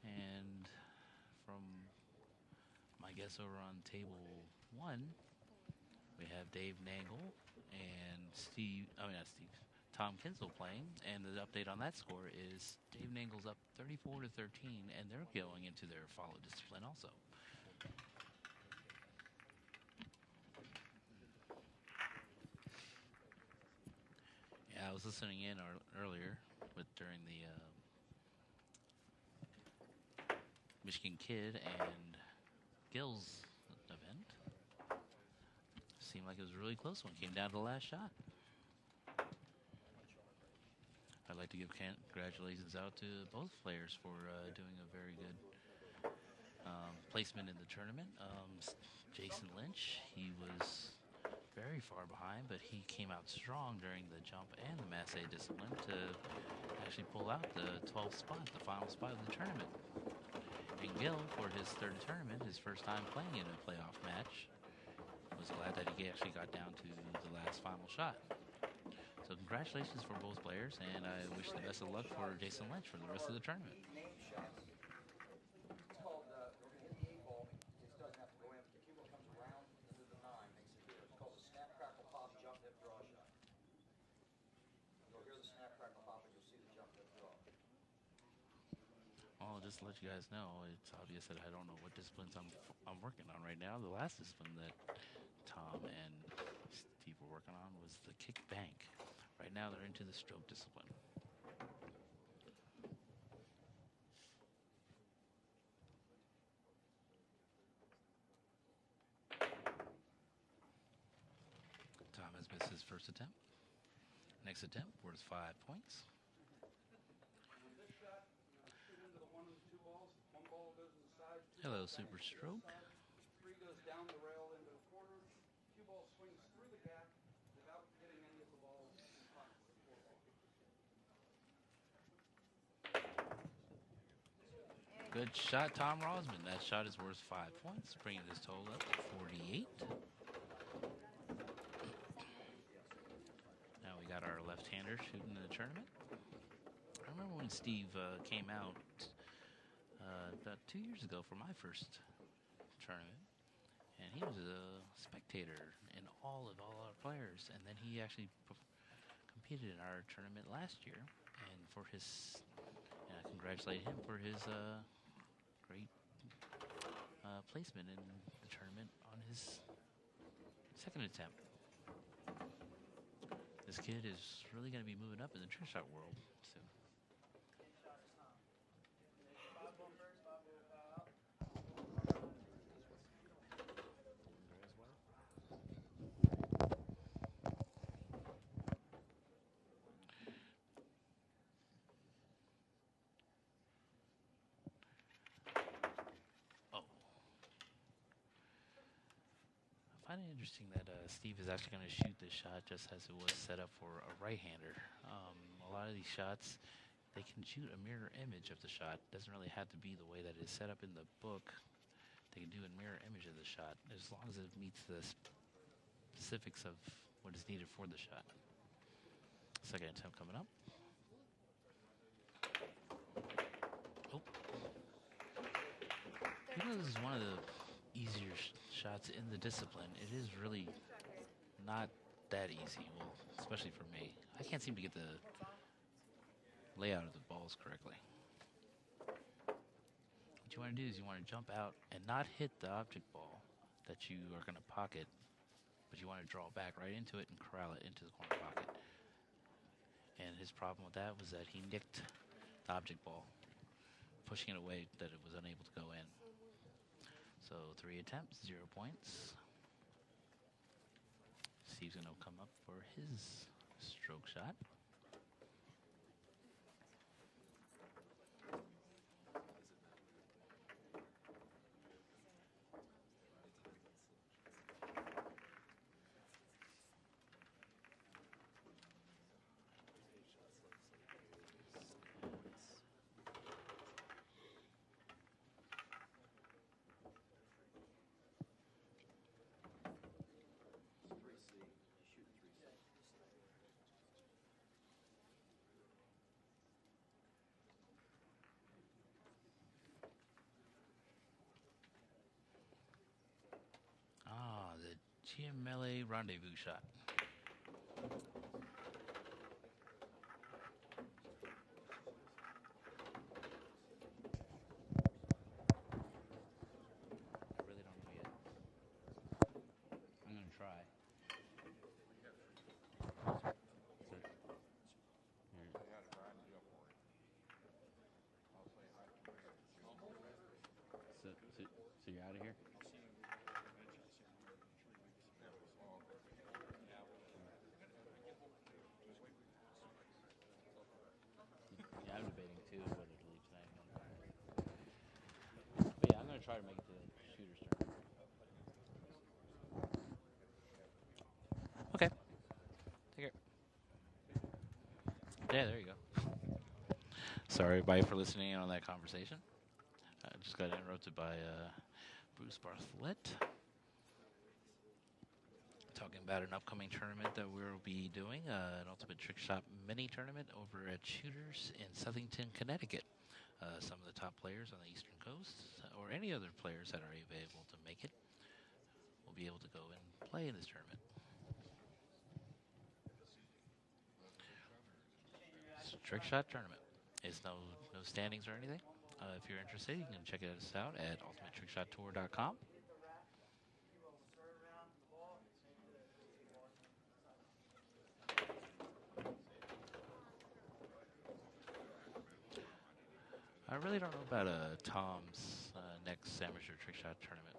And from my guess over on table 1, we have Dave Nangle and Tom Kinsel playing, and the update on that score is Dave Nangle's up 34 to 13, and they're going into their follow discipline also. Yeah, I was listening in earlier during the Michigan Kid and Gills event. Seemed like it was really close when it came down to the last shot. I'd like to give congratulations out to both players for doing a very good placement in the tournament. Jason Lynch, he was very far behind, but he came out strong during the jump and the Massé discipline to actually pull out the 12th spot, the final spot of the tournament. And Gil, for his third tournament, his first time playing in a playoff match, was glad that he actually got down to the last final shot. So congratulations for both players, and I wish the best of luck for Jason Lynch for the rest of the tournament. Well, just to let you guys know, it's obvious that I don't know what disciplines I'm working on right now. The last discipline that Tom and Steve were working on was the kick bank. Right now, they're into the stroke discipline. Tom has missed his first attempt. Next attempt worth 5 points. Hello, Super Stroke. Three goes down the rail into the corner. Cue ball swings through the gap without hitting any of the balls in front of the four ball. Good shot, Tom Rosman. That shot is worth 5 points, bringing his total up to 48. Now we got our left-hander shooting in the tournament. I remember when Steve came out about 2 years ago for my first tournament, and he was a spectator in all our players, and then he actually competed in our tournament last year, and for his, and I congratulate him for his great placement in the tournament on his second attempt. This kid is really going to be moving up in the trick shot world soon. I find it interesting that Steve is actually going to shoot this shot just as it was set up for a right-hander. A lot of these shots, they can shoot a mirror image of the shot. Doesn't really have to be the way that it is set up in the book. They can do a mirror image of the shot as long as it meets the specifics of what is needed for the shot. Second attempt coming up. Oh. Even though this is one of the easier shots in the discipline, it is really not that easy, well, especially for me. I can't seem to get the layout of the balls correctly. What you want to do is you want to jump out and not hit the object ball that you are going to pocket, but you want to draw back right into it and corral it into the corner pocket. And his problem with that was that he nicked the object ball, pushing it away that it was unable to go in. So 3 attempts, 0 points. Steve's going to come up for his stroke shot. Melee Rendezvous shot. I really don't know yet. I'm going to try. So you're out of here? Yeah, I'm debating too whether to leave tonight. But yeah, I'm going to try to make it to the shooter's turn. Okay. Take care. Yeah, there you go. Sorry, everybody, for listening in on that conversation. I just got interrupted by Bruce Bartlett talking about an upcoming tournament that we'll be doing, an Ultimate Trick Shot mini tournament over at Shooters in Southington, Connecticut. Some of the top players on the Eastern Coast, or any other players that are able to make it, will be able to go and play in this tournament. It's a trick shot tournament. It's no standings or anything. If you're interested, you can check us out at ultimatetrickshottour.com. I really don't know about Tom's next amateur trick shot tournament.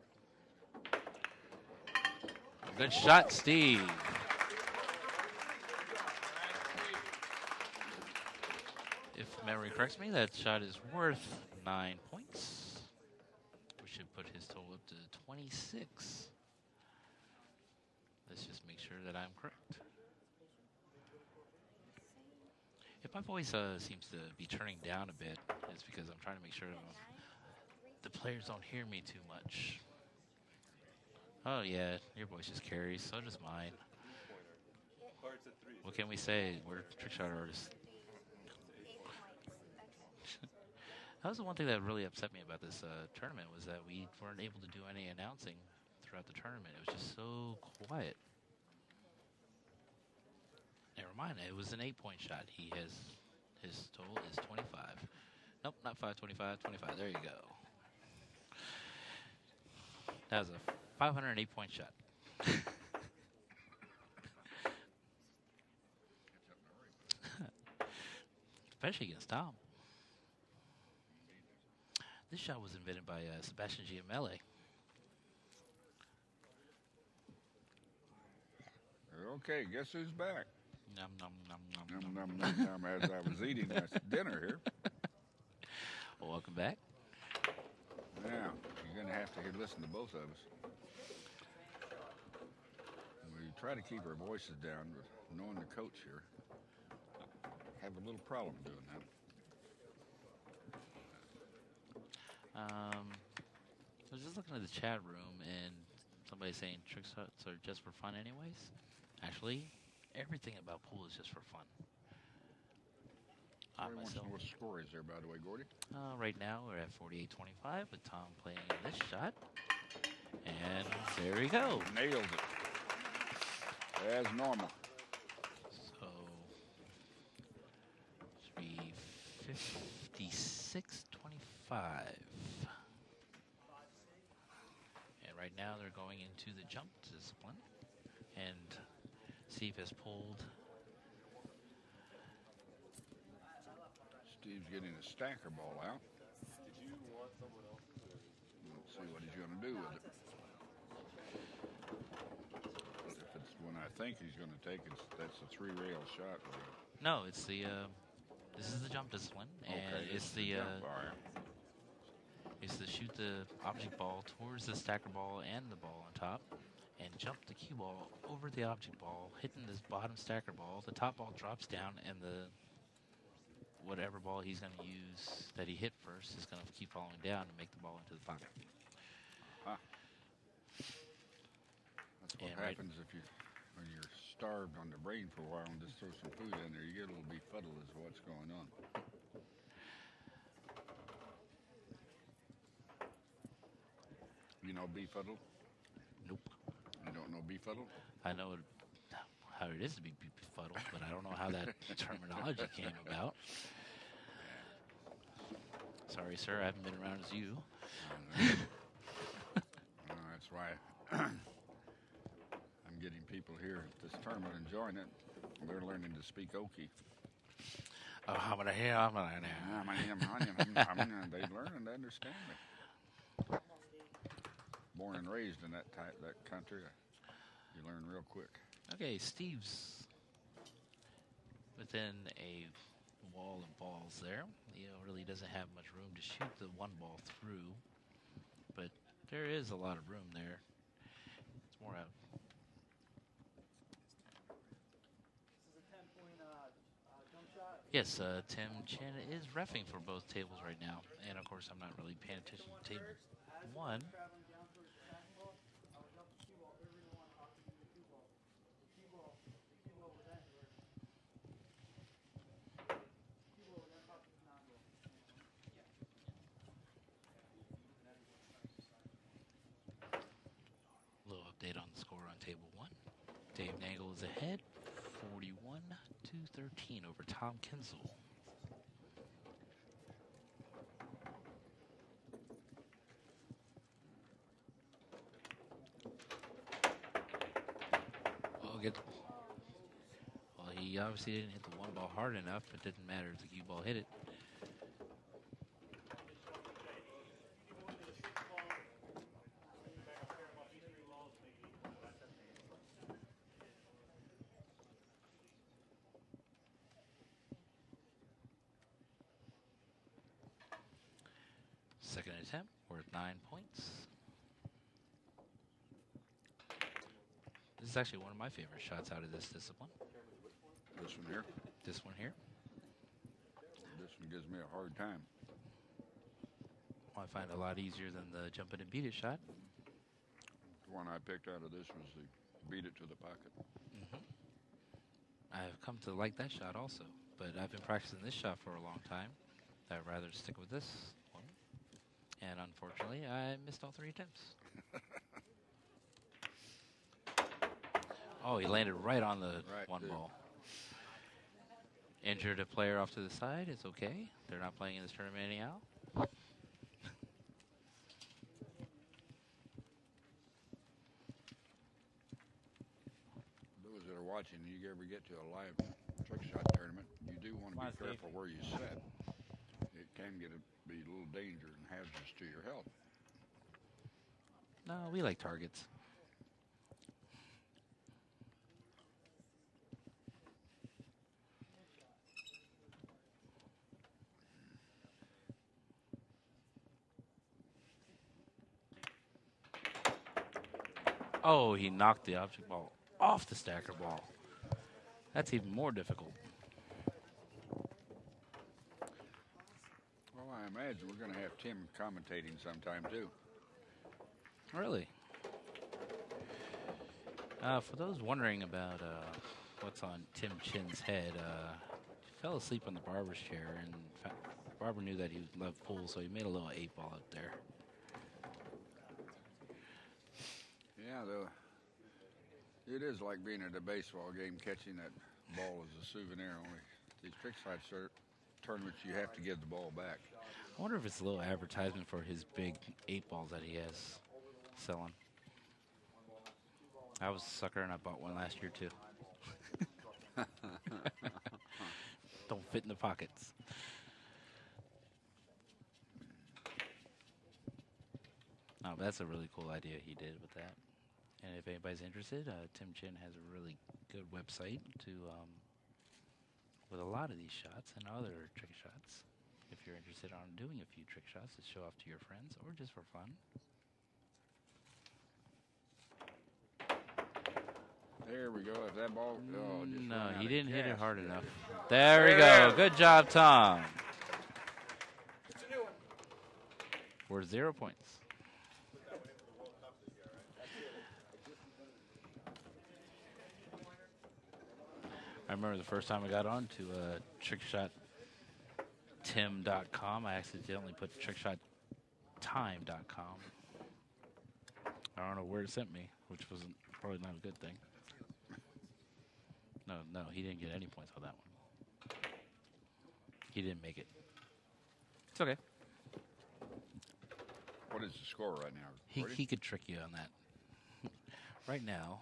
Good shot, Steve. If memory corrects me, that shot is worth 9 points. We should put his total up to 26. Let's just make sure that I'm correct. If my voice seems to be turning down a bit, it's because I'm trying to make sure the players don't hear me too much. Oh yeah, your voice just carries, so does mine. What can we say? We're trick shot artists. That was the one thing that really upset me about this tournament, was that we weren't able to do any announcing throughout the tournament. It was just so quiet. Never mind, it was an 8-point shot. His total is 25. Nope, not 5, 25, 25. There you go. That was a 508-point shot. Especially against Tom. This shot was invented by Sebastian Giamele. Okay, guess who's back? Nom, nom, nom, nom, Nom, nom. nom, nom, nom, as I was eating my dinner here. Well, welcome back. Now, you're going to have to listen to both of us. We try to keep our voices down, but knowing the coach here, have a little problem doing that. I was just looking at the chat room, and somebody saying trick shots are just for fun anyways. Actually, everything about pool is just for fun. Everybody wants to know what the score is there, by the way, Gordy. Right now, we're at 48-25 with Tom playing this shot. And there we go. Nailed it. As normal. So, should be 56-25. And right now, they're going into the jump discipline. And Steve has pulled. Steve's getting a stacker ball out. Did you want someone else? Let's see what he's going to do with it. If it's one I think he's going to take, that's a 3-rail shot. No, it's the. This is the jump discipline, and Okay, it's the. jump bar. Is to shoot the object ball towards the stacker ball and the ball on top, and jump the cue ball over the object ball, hitting this bottom stacker ball. The top ball drops down, and the whatever ball he's going to use that he hit first is going to keep falling down and make the ball into the pocket. That's what happens if when you're starved on the brain for a while and just throw some food in there. You get a little befuddled as to what's going on. You know befuddled? Nope. You don't know befuddled? I know how it is to be befuddled, but I don't know how that terminology came about. Sorry, sir, I haven't been around as you. That's why I'm getting people here at this tournament enjoying it. They're learning to speak Okie. Oh, how about here? They learn and understand me. Born and raised in that country, you learn real quick. Okay, Steve's within a wall of balls there. Really doesn't have much room to shoot the one ball through, but there is a lot of room there. It's more out. This is a 10-point jump shot. Yes, Tim Chin is reffing for both tables right now, and of course I'm not really paying attention to table 1. Traveling down towards the stack ball, I would jump the cue ball every one opposite the cue ball. The cue ball was anywhere. Cue ball was then opposite the non-ball. Little update on the score on table 1. Dave Nagel is ahead, 41-13 over Tom Kinsel. We'll get. Well, he obviously didn't hit the one ball hard enough. It didn't matter if the cue ball hit it. Second attempt, worth 9 points. This is actually one of my favorite shots out of this discipline. This one here. This one here. This one gives me a hard time. I find it a lot easier than the jump it and beat it shot. The one I picked out of this was the beat it to the pocket. I've come to like that shot also, but I've been practicing this shot for a long time. I'd rather stick with this one. And unfortunately, I missed all 3 attempts. Oh, he landed right on the one ball. Injured a player off to the side. It's okay. They're not playing in this tournament anyhow. Those that are watching, you ever get to a live trick shot tournament, you do want to be careful where you set. It can be a little danger and hazardous to your health. No, we like targets. Oh, he knocked the object ball off the stacker ball. That's even more difficult. Well, I imagine we're going to have Tim commentating sometime, too. Really? For those wondering about what's on Tim Chin's head, he fell asleep on the barber's chair, and the barber knew that he loved pool, so he made a little 8-ball out there. Yeah, though, it is like being at a baseball game, catching that ball as a souvenir. Only these trick shot tournaments, you have to give the ball back. I wonder if it's a little advertisement for his big 8-balls that he has selling. I was a sucker, and I bought one last year, too. Don't fit in the pockets. No, but that's a really cool idea he did with that. And if anybody's interested, Tim Chin has a really good website to with a lot of these shots and other trick shots. If you're interested on doing a few trick shots to show off to your friends or just for fun. There we go. If that ball, just No, ran out he of didn't hit it gas. hard enough. There we go. Good job, Tom. It's a new one. We're 0 points. I remember the first time I got on to trickshotttim.com, I accidentally put trickshottime.com. I don't know where it sent me, which was probably not a good thing. No, he didn't get any points on that one. He didn't make it. It's okay. What is the score right now? He could trick you on that. Right now,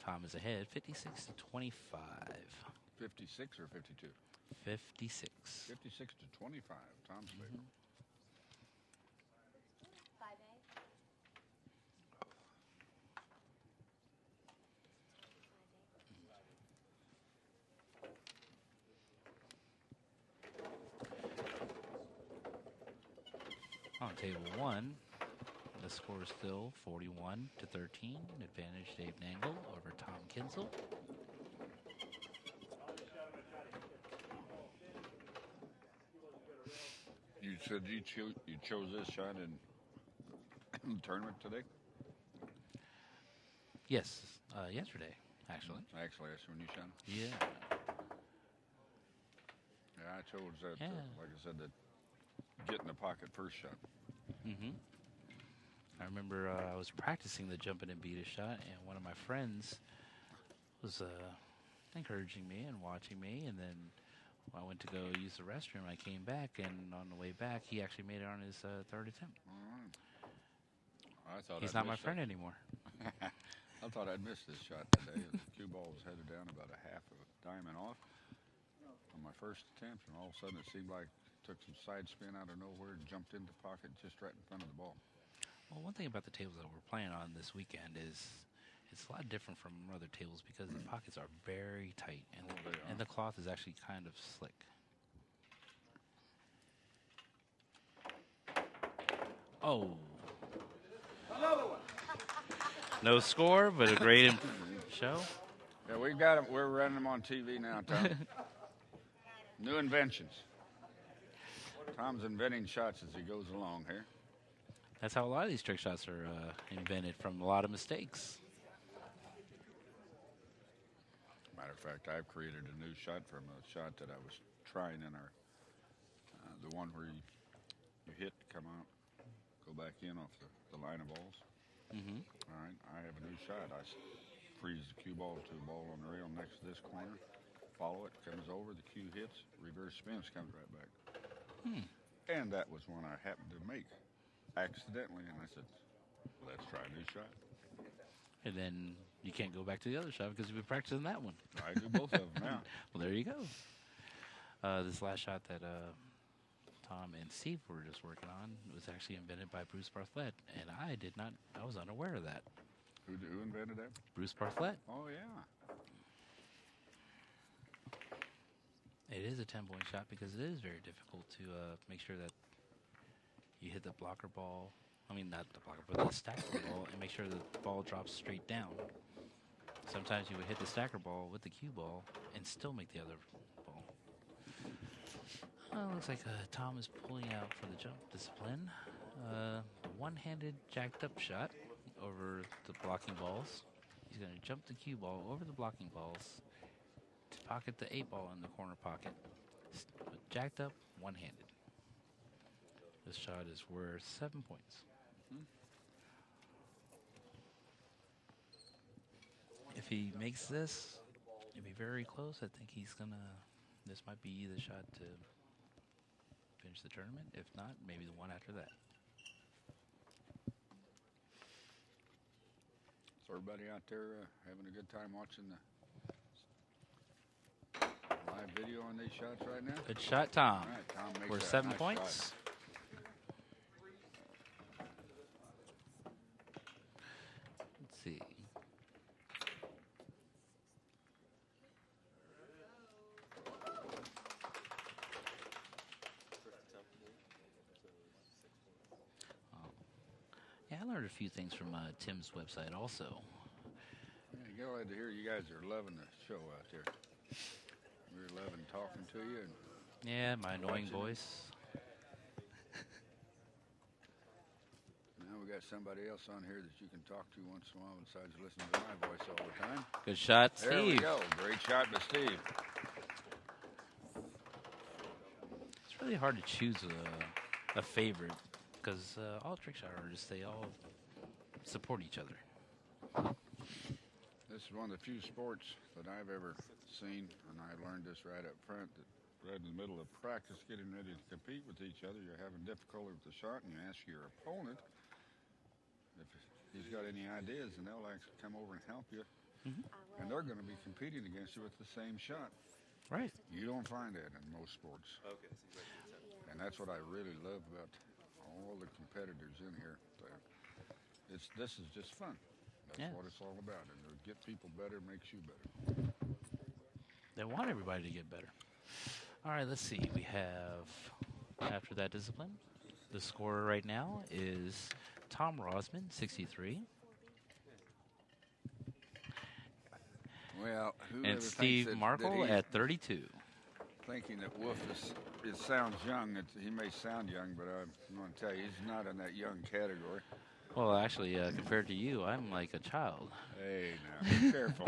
Tom is ahead, 56 to 25. 56 or 52? 56. 56 to 25. Tom's favorite. 5A. On table 1, the score is still 41 to 13. Advantage Dave Nangle over Tom Kinsel. You said you chose this shot in the tournament today? Yes, yesterday, actually. Actually, that's when you shot him. Yeah. Yeah, I chose that, Yeah. like I said, that get in the pocket first shot. I remember I was practicing the jumping and beat a shot, and one of my friends was encouraging me and watching me, and then I went to go use the restroom. I came back, and on the way back, he actually made it on his third attempt. All right. I thought He's I'd not my missed friend that. anymore. I thought I'd missed this shot today. The cue ball was headed down about a half of a diamond off on my first attempt, and all of a sudden it seemed like it took some side spin out of nowhere and jumped into the pocket just right in front of the ball. Well, one thing about the tables that we're playing on this weekend is it's a lot different from other tables because the pockets are very tight, and, and the cloth is actually kind of slick. Oh. No score, but a great show. Yeah, we've got them. We're running them on TV now, Tom. New inventions. Tom's inventing shots as he goes along here. That's how a lot of these trick shots are invented, from a lot of mistakes. Matter of fact, I've created a new shot from a shot that I was trying in our, the one where you hit, come out, go back in off the line of balls. Mm-hmm. All right, I have a new shot. I freeze the cue ball to a ball on the rail next to this corner, follow it, comes over, the cue hits, reverse spins, comes right back. And that was one I happened to make accidentally, and I said, let's try a new shot. And then you can't go back to the other shot because you've been practicing that one. I do both of them now. Well, there you go. This last shot that Tom and Steve were just working on was actually invented by Bruce Bartlett, and I was unaware of that. Who invented that? Bruce Bartlett. Oh, yeah. It is a 10-point shot because it is very difficult to make sure that you hit the blocker ball. I mean, not the blocker, but the stacker ball, and make sure the ball drops straight down. Sometimes you would hit the stacker ball with the cue ball and still make the other ball. Looks like Tom is pulling out for the jump discipline. One-handed jacked up shot over the blocking balls. He's going to jump the cue ball over the blocking balls to pocket the 8-ball in the corner pocket. Jacked up, one-handed. This shot is worth 7 points. If he makes this, it'd be very close. I think he's gonna. This might be the shot to finish the tournament. If not, maybe the one after that. So everybody out there having a good time watching the live video on these shots right now? Good shot, Tom. All right, Tom makes For that 7 nice points. shot. Let's see. Yeah, I learned a few things from Tim's website also. Yeah, glad to hear you guys are loving the show out there. We're loving talking to you. And Yeah, my annoying Watching. voice. now we got somebody else on here that you can talk to once in a while besides listening to my voice all the time. Good shot, There we Steve. go. Great shot by Steve. It's really hard to choose a favorite because all trick shot artists, they all support each other. This is one of the few sports that I've ever seen, and I learned this right up front, that right in the middle of practice, getting ready to compete with each other, you're having difficulty with the shot, and you ask your opponent if he's got any ideas, and they'll actually come over and help you, and they're going to be competing against you with the same shot. Right. You don't find that in most sports. Okay, so you ready? And that's what I really love about all the competitors in here. This is just fun. That's what it's all about. And to get people better makes you better. They want everybody to get better. All right, let's see. We have, after that discipline, the scorer right now is Tom Rosman, 63. Well, whoever And thinks Steve that Markle he's at 32. thinking that Wolf it sounds young. He may sound young, but I'm going to tell you, he's not in that young category. Well, actually, compared to you, I'm like a child. Hey, now, be careful.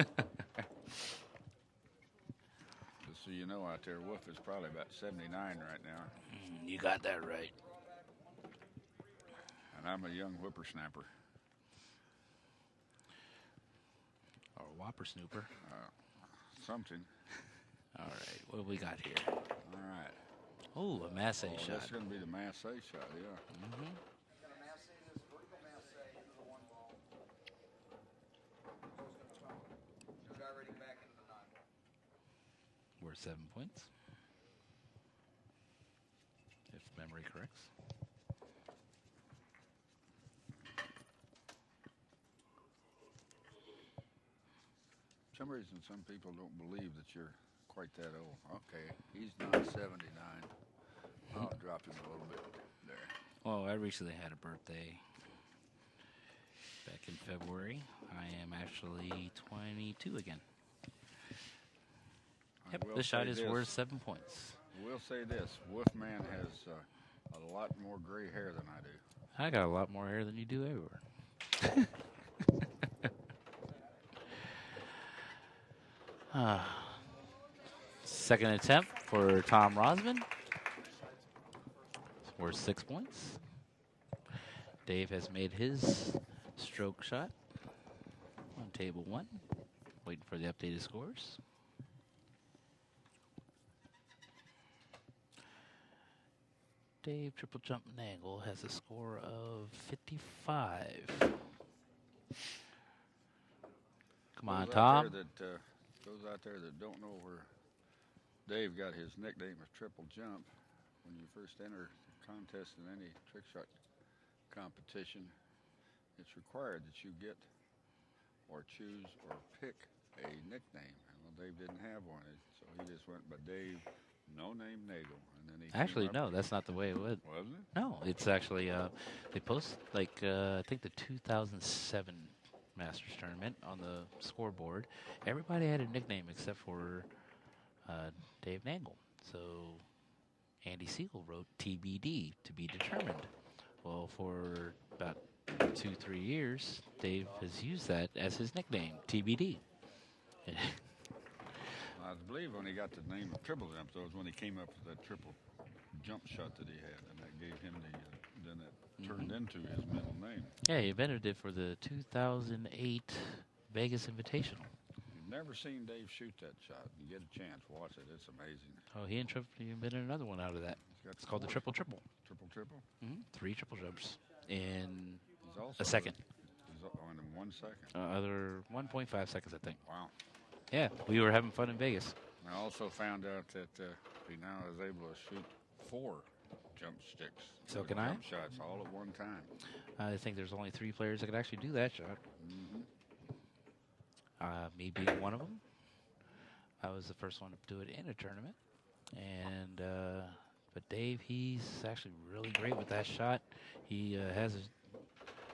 Just so you know out there, Wolf is probably about 79 right now. You got that right. And I'm a young whippersnapper. Or whopper snooper. Something. All right, what do we got here? All right. Oh, a Massé shot. That's going to be the Massé shot, yeah. Gonna massé this vertical massé into the one ball. 7 points. If memory corrects. For some reason, some people don't believe that you're quite that old. Okay, he's not 79. I'll drop him a little bit there. Well, I recently had a birthday back in February. I am actually 22 again. Yep, will this shot say is this. worth 7 points. We'll say this: Wolfman has a lot more gray hair than I do. I got a lot more hair than you do everywhere. Second attempt for Tom Rosman. It's worth 6 points. Dave has made his stroke shot on table 1. Waiting for the updated scores. Dave triple jump Nangle has a score of 55. Come on, Tom. Those out there that don't know where Dave got his nickname of Triple Jump, when you first enter a contest in any trick shot competition, it's required that you get or choose or pick a nickname. Well, Dave didn't have one, so he just went by Dave, no name Nagel. And then he Actually, no, that's not the way it was. Wasn't it? No, it's actually, they post, like, I think the 2007 Masters Tournament on the scoreboard. Everybody had a nickname except for Dave Nangle. So Andy Siegel wrote TBD, to be determined. Well, for about 2-3 years, Dave has used that as his nickname, TBD. I believe when he got the name of Triple Jump, though, was when he came up with that triple jump shot that he had, and that gave him the, then that turned into his middle name. Yeah, he invented it for the 2008 Vegas Invitational. You've never seen Dave shoot that shot. You get a chance, watch it. It's amazing. Oh, he invented another one out of that. It's called the triple triple. Triple? 3 triple jumps in He's also a second. He's on in 1 second. Other 1.5 seconds, I think. Wow. Yeah, we were having fun in Vegas. I also found out that he now is able to shoot 4 jump sticks. So Or can I? Jump shots all at one time. I think there's only 3 players that could actually do that shot. Me being one of them. I was the first one to do it in a tournament. And but Dave, he's actually really great with that shot. He has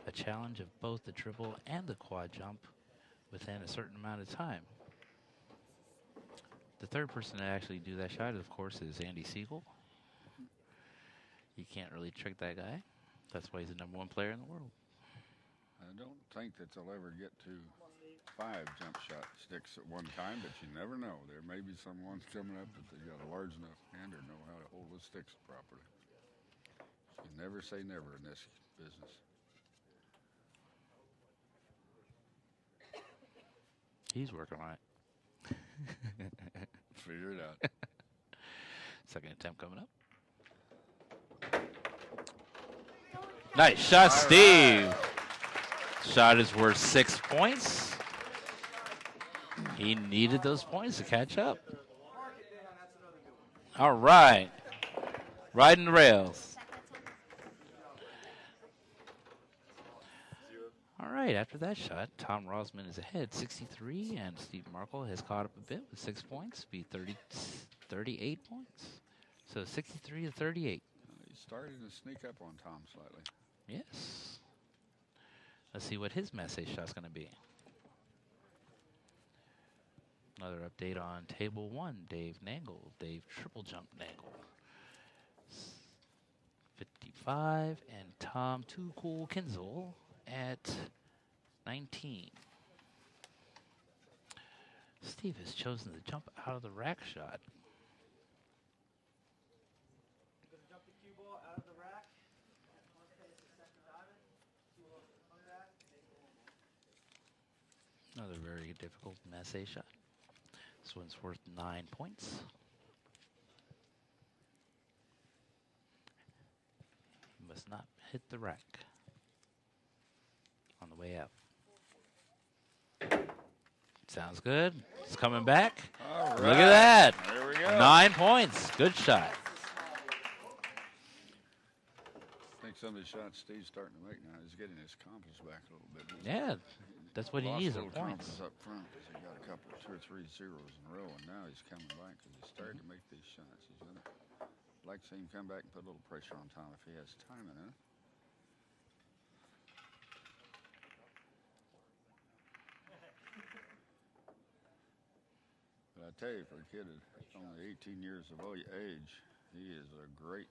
a challenge of both the triple and the quad jump within a certain amount of time. The third person to actually do that shot, of course, is Andy Siegel. You can't really trick that guy. That's why he's the #1 player in the world. I don't think that they'll ever get to 5 jump shot sticks at one time, but you never know. There may be someone coming up that they got a large enough hand or know how to hold the sticks properly. You never say never in this business. He's working on it. Figure it out. Second attempt coming up. Nice shot, Steve. Shot is worth 6 points. He needed those points to catch up. All right. Riding the rails. All right, after that shot, Tom Rosman is ahead 63, and Steve Markle has caught up a bit with 6 points, be 38 points. So 63 to 38. He's starting to sneak up on Tom slightly. Yes. Let's see what his Massé shot's going to be. Another update on table 1, Dave Nangle, Dave triple jump Nangle. 55, and Tom Too Cool Kinzel at 19. Steve has chosen to jump out of the rack shot. Gonna jump the cue ball out of the rack. Once it hits the second diamond, cue ball to the rack. Another very difficult Massé shot. This one's worth 9 points. You must not hit the rack on the way out. Sounds good. It's coming back. All right. Look at that. There we go. 9 points. Good shot. I think some of the shots Steve's starting to make now is getting his confidence back a little bit. Yeah, that's what he Lost needs, a are little points. confidence up front because he got a couple, 2 or 3 zeros in a row, and now he's coming back because he's starting to make these shots. He's gonna like to see him come back and put a little pressure on Tom if he has time in it. But I tell you, for a kid at only 18 years of age, he is a great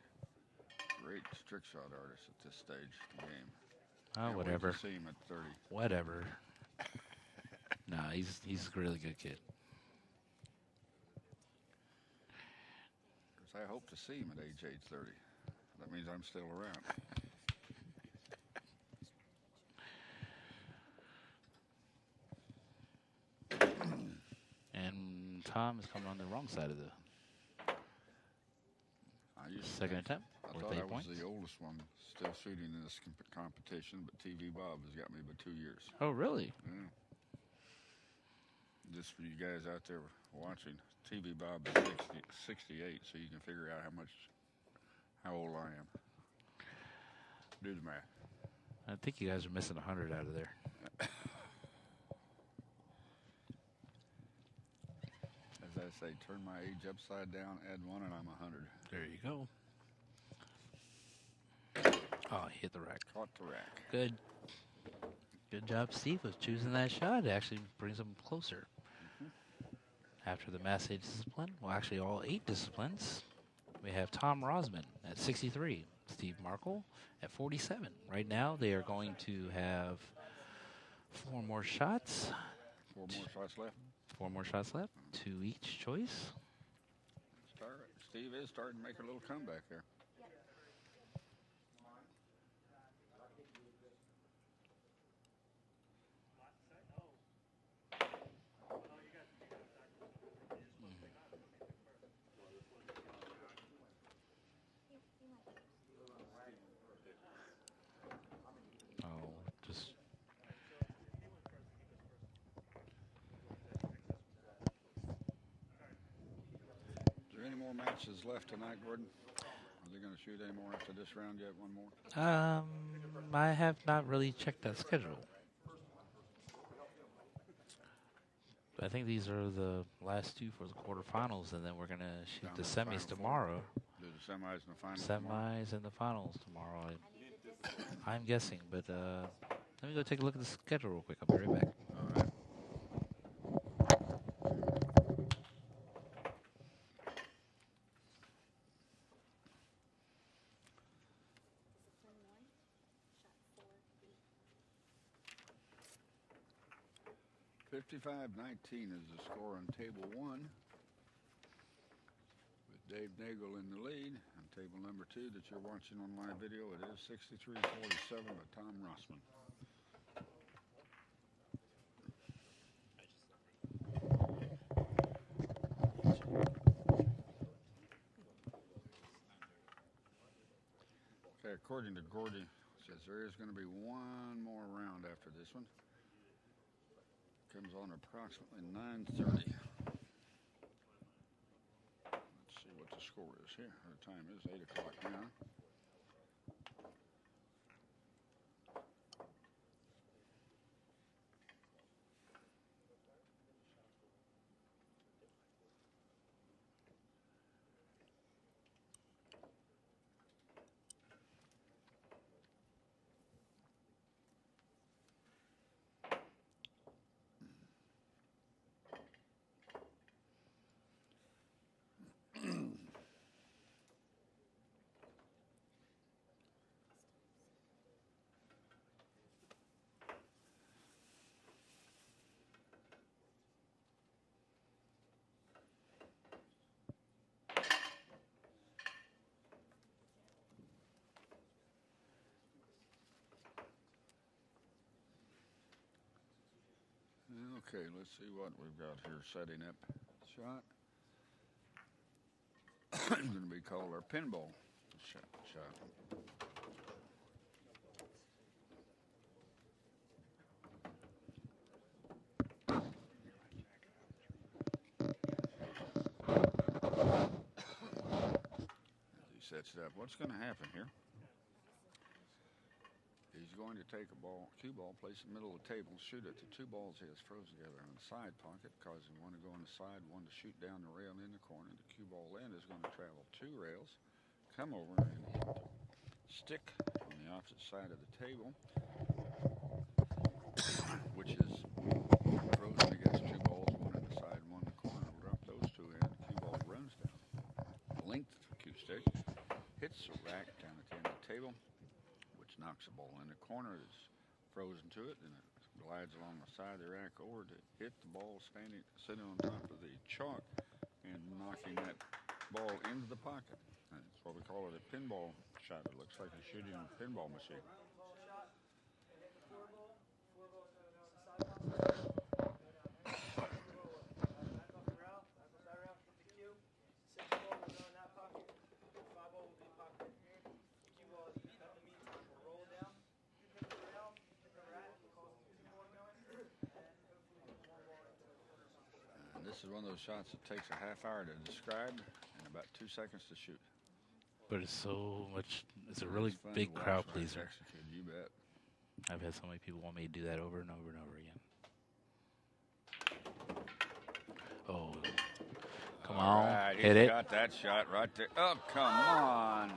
trick shot artist at this stage of the game. Oh, Can't wait whatever. to see him at 30. Whatever. Nah, he's a really good kid. Because I hope to see him at age 30. That means I'm still around. And Tom is coming on the wrong side of the second attempt I with thought 8 I was points. the oldest one still shooting in this competition, but TV Bob has got me by 2 years. Oh, really? Yeah. Just for you guys out there watching, TV Bob is 68, so you can figure out how old I am. Do the math. I think you guys are missing 100 out of there. As I say, turn my age upside down, add 1, and I'm 100. There you go. Oh, he hit the rack. Caught the rack. Good. Good job, Steve, with choosing that shot. It actually brings him closer. After the Massé discipline, well, actually all 8 disciplines, we have Tom Rosman at 63, Steve Markle at 47. Right now, they are going to have 4 more shots. 4 more shots left. 4 more shots left, 2 each choice. Steve is starting to make a little comeback there. Oh, just Is there any more matches left tonight, Gordon? Are they going to shoot any more after this round yet? One more? I have not really checked that schedule. I think these are the last 2 for the quarterfinals, and then we're gonna shoot Down the to the semis final tomorrow. Do the semis and the finals tomorrow? Semis and the finals tomorrow. I'm guessing, but let me go take a look at the schedule real quick. I'll be right back. All right. $55-19 is the score on table 1. With Dave Nagel in the lead. On table number 2 that you're watching on live video, it is 63-47 by Tom Rossman. Okay, according to Gordy, says there is going to be 1 more round after this one. Comes on approximately 9:30. Let's see what the score is here. The time is 8 o'clock now. Okay, let's see what we've got here setting up. Shot. It's going to be called our pinball shot. sets it up. What's going to happen here? He's going to take a cue ball, place it in the middle of the table, shoot it. The two balls he has frozen together in the side pocket, causing one to go on the side, one to shoot down the rail in the corner. The cue ball end is going to travel 2 rails, come over and hit the stick on the opposite side of the table, which is frozen against 2 balls, one in the side, one in the corner. Drop those 2 in. The cue ball runs down the length of the cue stick, hits the rack down at the end of the table, which knocks the ball in the corner that's frozen to it, and it glides along the side of the rack over to hit the ball sitting on top of the chalk and knocking that ball into the pocket. That's what we call it a pinball shot. It looks like a shooting pinball machine. This is one of those shots that takes a half hour to describe and about 2 seconds to shoot. But it's so much. It's a really fun big to watch crowd when it's pleaser. executed, you bet. I've had so many people want me to do that over and over and over again. Oh, come on, Right, hit he's it. got that shot right there. Oh, come on.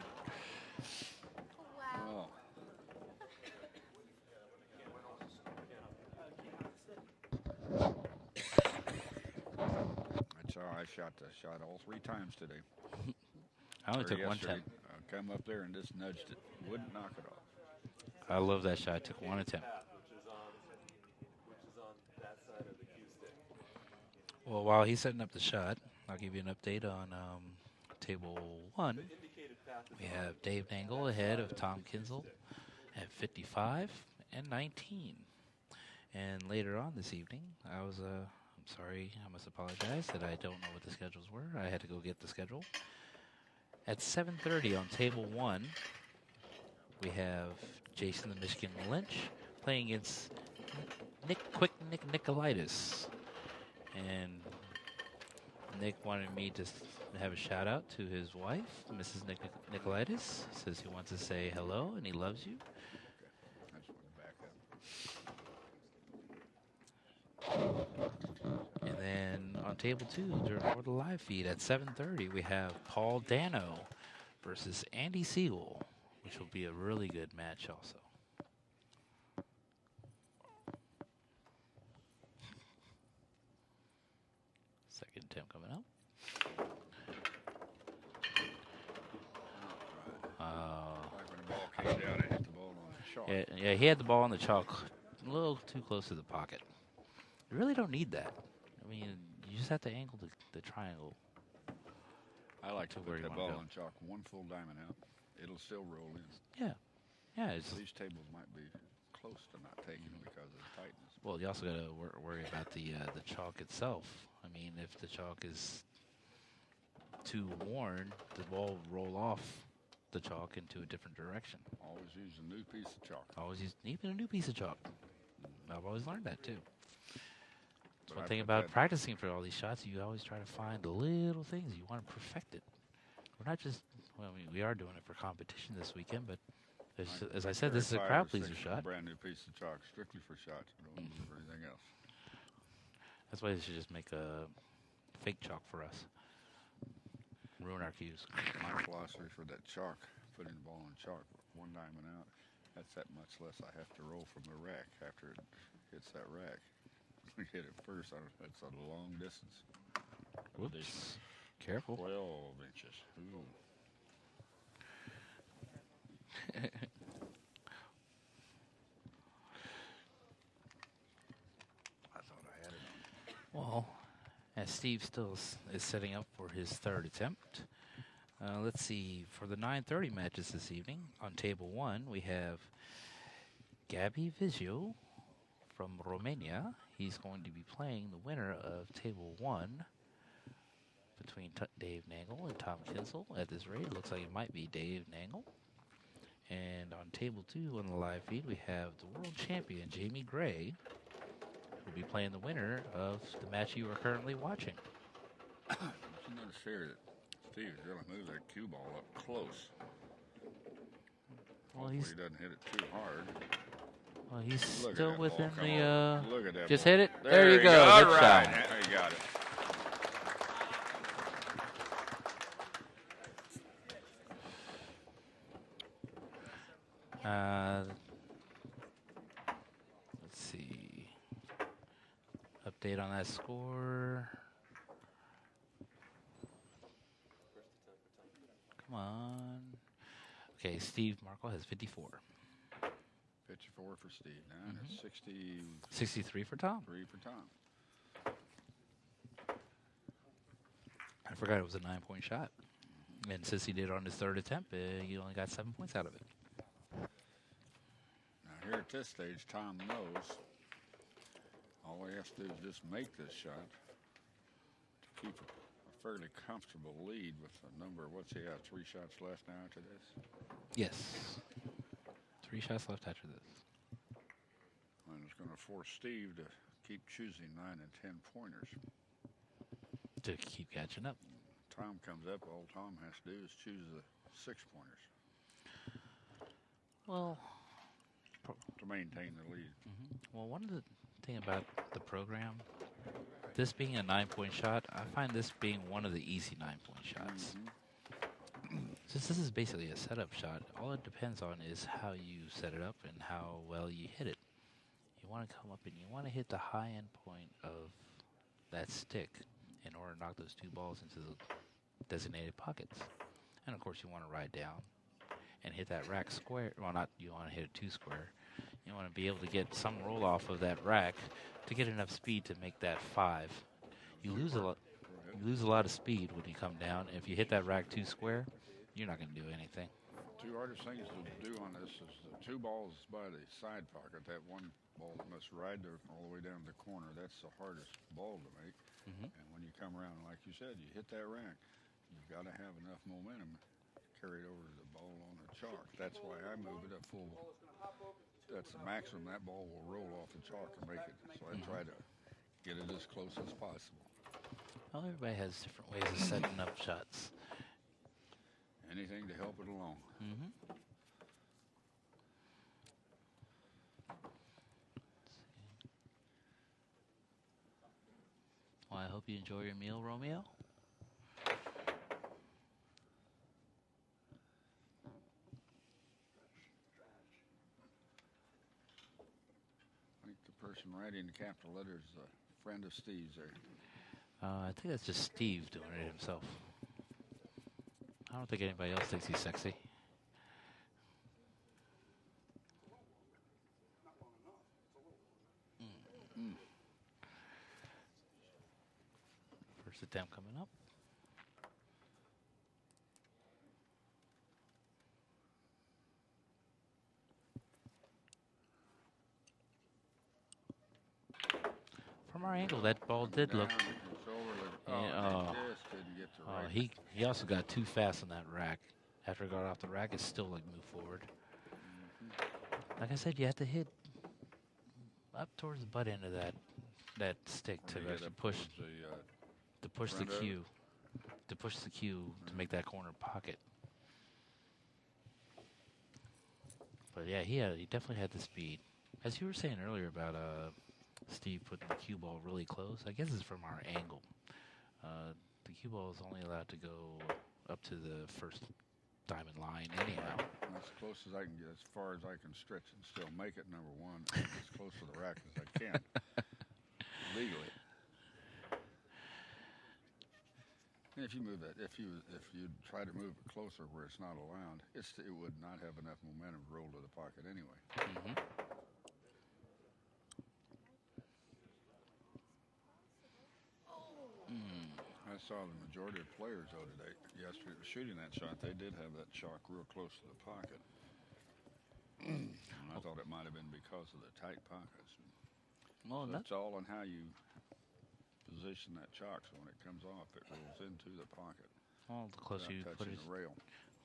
Wow. Oh. That's all right. I shot the shot all 3 times today. I only Or took one yesterday. attempt. I come up there and just nudged it. Wouldn't knock it off. I love that shot. I took one attempt. Which is on that side of the cue stick. Well, while he's setting up the shot, I'll give you an update on table 1. Indicated path is We have Dave Dangle ahead of Tom Kinsel at 55 and 19. And later on this evening, I'm sorry, I must apologize that I don't know what the schedules were. I had to go get the schedule. At 7:30 on table 1, we have Jason the Michigan Lynch playing against Nick Nicolaitis. And Nick wanted me to have a shout out to his wife, Mrs. Nicolaitis. Says he wants to say hello and he loves you. I just want to back up. And then on table 2, for the live feed at 7:30, we have Paul Dano versus Andy Siegel, which will be a really good match also. Second attempt coming up. Like when the ball came down and hit the ball on the chalk. Yeah, he had the ball on the chalk a little too close to the pocket. You really don't need that. I mean, you just have to angle the triangle. I like to where put you the wanna ball go. on chalk 1 full diamond out. It'll still roll in. Yeah, it's These tables might be close to not taking it because of the tightness. well. You also got to worry about the chalk itself. I mean, if the chalk is too worn, the ball will roll off the chalk into a different direction. Always use a new piece of chalk. Always use even a new piece of chalk. I've always learned that too. But One I thing put about that- practicing for all these shots, you always try to find the little things. You want to perfect it. We're not just, well, I mean, we are doing it for competition this weekend, but as I said, this is a Carry crowd 5 or pleaser 6 shot. Brand new piece of chalk, strictly for shots. We don't use it for anything else. That's why they should just make a fake chalk for us. Ruin our cues. My philosophy for that chalk, putting the ball on chalk 1 diamond out, that's that much less I have to roll from the rack after it hits that rack. We hit it first. That's a long distance. Whoops. Careful. 12 inches. Ooh. I thought I had it on. Well, as Steve still is setting up for his 3rd attempt, let's see. For the 9:30 matches this evening, on table 1, we have Gabby Vizio from Romania. He's going to be playing the winner of table 1 between Dave Nangle and Tom Kinsel. At this rate, it looks like it might be Dave Nangle. And on table 2 on the live feed, we have the world champion, Jamie Gray, who will be playing the winner of the match you are currently watching. You notice here that Steve's really moved that cue ball up close. Well, Hopefully he doesn't hit it too hard. Well, he's Look at still that within ball come the. over. Look at that Just ball. hit it. There you go. All Good right. shot. There you got it. Let's see. Update on that score. Come on. Okay, Steve Markle has 54. 54 for Steve. Now it's 63 63 for Tom. for Tom. I forgot it was a 9-point shot. And since he did it on his third attempt, he only got 7 points out of it. Now here at this stage, Tom knows all he has to do is just make this shot to keep a fairly comfortable lead with a number. What's he have? 3 shots left now after this? Yes. 3 shots left after this. And it's going to force Steve to keep choosing 9 and 10 pointers. To keep catching up. Tom comes up, all Tom has to do is choose the 6 pointers Well, to maintain the lead. well, one of the thing about the program, this being a 9-point shot, I find this being one of the easy 9-point shots. Since this is basically a setup shot, all it depends on is how you set it up and how well you hit it. You want to come up and you want to hit the high end point of that stick in order to knock those 2 balls into the designated pockets. And of course you want to ride down and hit that rack square. Well, not you want to hit it 2 square. You want to be able to get some roll off of that rack to get enough speed to make that 5. You lose a lot. You lose a lot of speed when you come down. If you hit that rack 2 square, you're not going to do anything. 2 hardest things to do on this is the 2 balls by the side pocket. That one ball that must ride there all the way down to the corner. That's the hardest ball to make. And when you come around, like you said, you hit that rack, you've got to have enough momentum carried over to the ball on the chalk. That's why I move it at full. That's the maximum. That ball will roll off the chalk and make it. So I try to get it as close as possible. Well, everybody has different ways of setting up shots. Anything to help it along. Well, I hope you enjoy your meal, Romeo. I think the person writing the capital letters is a friend of Steve's there. I think that's just Steve doing it himself. I don't think anybody else thinks he's sexy. First attempt coming up. From our angle, that ball did look. He also got too fast on that rack. After it got off the rack, it still like moved forward. Like I said, you have to hit up towards the butt end of that stick to actually push the cue, to make that corner pocket. But yeah, he definitely had the speed. As you were saying earlier about Steve putting the cue ball really close, I guess it's from our angle. The cue ball is only allowed to go up to the first diamond line anyhow. As close as I can get, as far as I can stretch and still make it, number one, as close to the rack as I can, legally. And if you move that, if you try to move it closer where it's not allowed, it would not have enough momentum to roll to the pocket anyway. I saw the majority of players today, yesterday, shooting that shot. They did have that chalk real close to the pocket. And I thought it might have been because of the tight pockets. Well, so it's all on how you position that chalk. So when it comes off, it rolls into the pocket. Well, the closer you put it, the rail.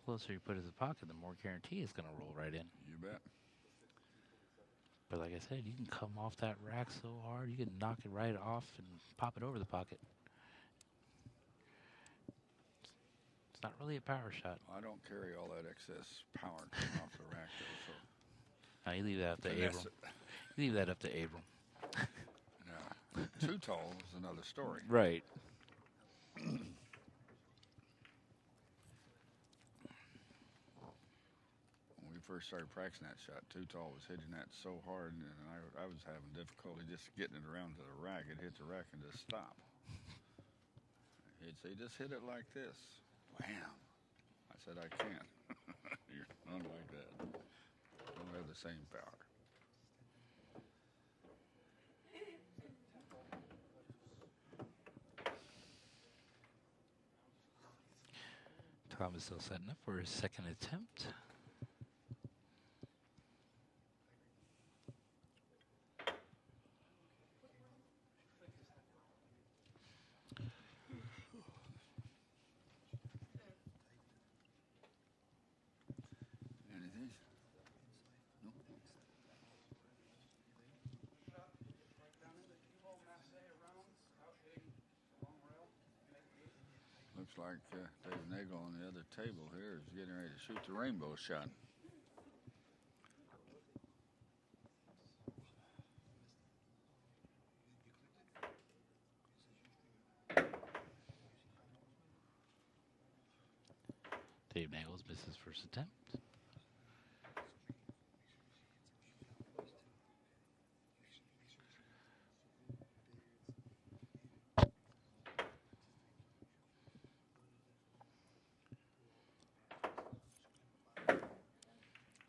Closer you put it to the pocket, the more guarantee it's going to roll right in. You bet. But like I said, you can come off that rack so hard, you can knock it right off and pop it over the pocket. not really a power shot. I don't carry all that excess power coming off the rack, though, Now you leave that up to finesse Abram. it. You leave that up to Abram. Now, too tall is another story. Right. When we first started practicing that shot, too tall was hitting that so hard, and I was having difficulty just getting it around to the rack. It hit the rack and just stop. He'd say, just hit it like this. Wham. I said, I can't. You're not like that. Don't have the same power. Tom is still setting up for his second attempt. Anything? No? Shot right down into cue ball, Massé around, out hitting the long rail. Looks like Dave Nagel on the other table here is getting ready to shoot the rainbow shot. Dave Nagels missed his first attempt.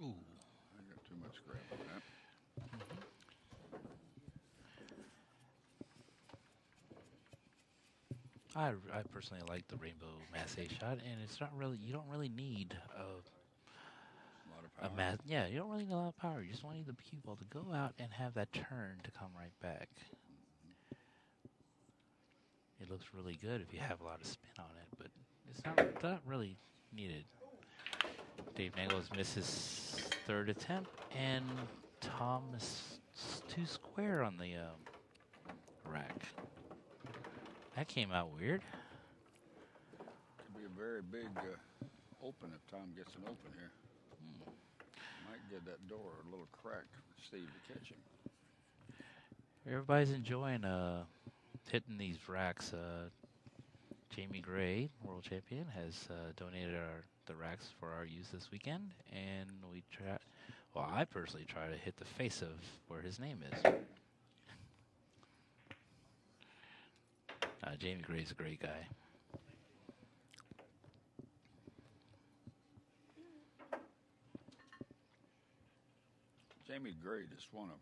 Ooh. I got too much grab on that. I personally like the rainbow Massé shot, and it's not really, you don't really need A lot of a power. yeah, you don't really need a lot of power. You just want the cue ball to go out and have that turn to come right back. It looks really good if you have a lot of spin on it, but it's not really needed. Dave Nagels missed his third attempt, and Tom is too square on the rack. That came out weird. Could be a very big open if Tom gets an open here. Might get that door a little crack for Steve to catch him. Everybody's enjoying hitting these racks. Jamie Gray, world champion, has donated the racks for our use this weekend, and I personally try to hit the face of where his name is. Jamie Gray's a great guy. Jamie Gray just won a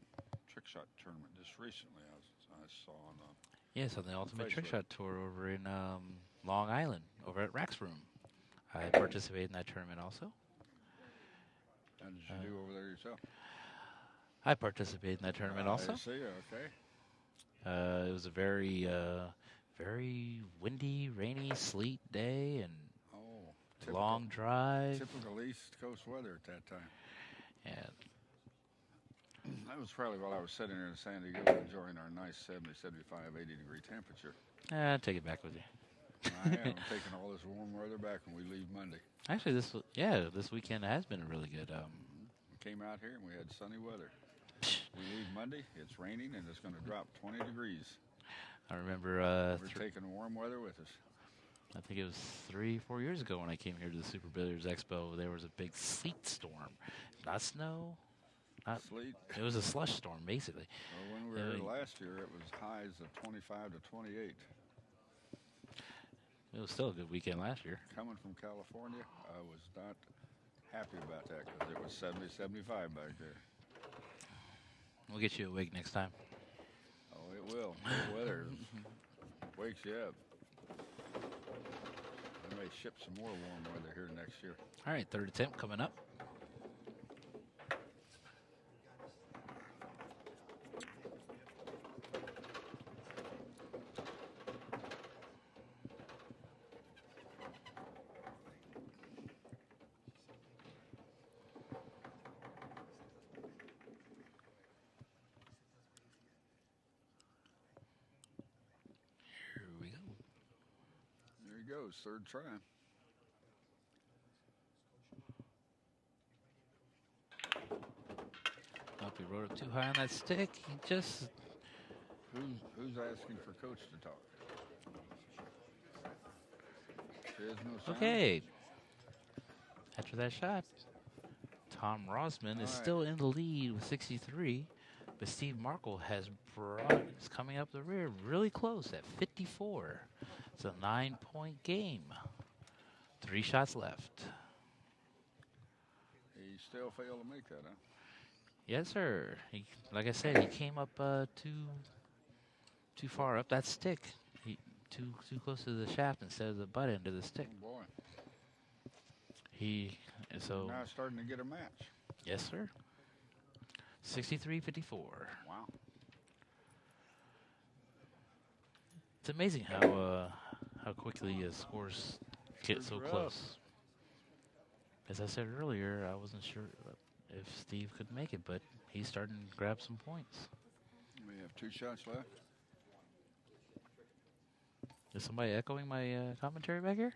trick shot tournament just recently. I saw on Yes, on the Ultimate Trick Facebook. Shot Tour over in Long Island, over at Rack's Room. I participated in that tournament also. How did you do over there yourself? I participated in that tournament also. I see. Okay. It was a very windy, rainy, sleet day, and Oh, long drive. Typical East Coast weather at that time. And That was probably while I was sitting here in San Diego enjoying our nice 70, 75, 80 degree temperature. take it back with you. I am taking all this warm weather back when we leave Monday. Actually, this weekend has been really good. We came out here and we had sunny weather. We leave Monday, it's raining and it's going to drop 20 degrees. I remember We're taking warm weather with us. I think it was 3-4 years ago when I came here to the Super Billiards Expo. There was a big sleet storm, not snow. Sleet. It was a slush storm, basically. Well, when we were here last year, it was highs of 25 to 28. It was still a good weekend last year. Coming from California, I was not happy about that because it was 70, 75 back there. We'll get you a wig next time. Oh, it will. The weather wakes you up. We may ship some more warm weather here next year. All right, third attempt coming up. There he goes, third try. rode up too high on that stick. He just Who's asking for coach to talk? There's no sound. okay. After that shot, Tom Rosman is right. still in the lead with 63, but Steve Markle is coming up the rear really close at 54. It's a 9-point game. 3 shots left. He still failed to make that, huh? Yes, sir. Like I said, he came up too far up that stick. Too close to the shaft instead of the butt end of the stick. Oh boy. So Now starting to get a match. yes, sir. 63-54. Wow. It's amazing how quickly scores get so Scores are up. close. As I said earlier, I wasn't sure if Steve could make it, but he's starting to grab some points. We have 2 shots left. Is somebody echoing my commentary back here?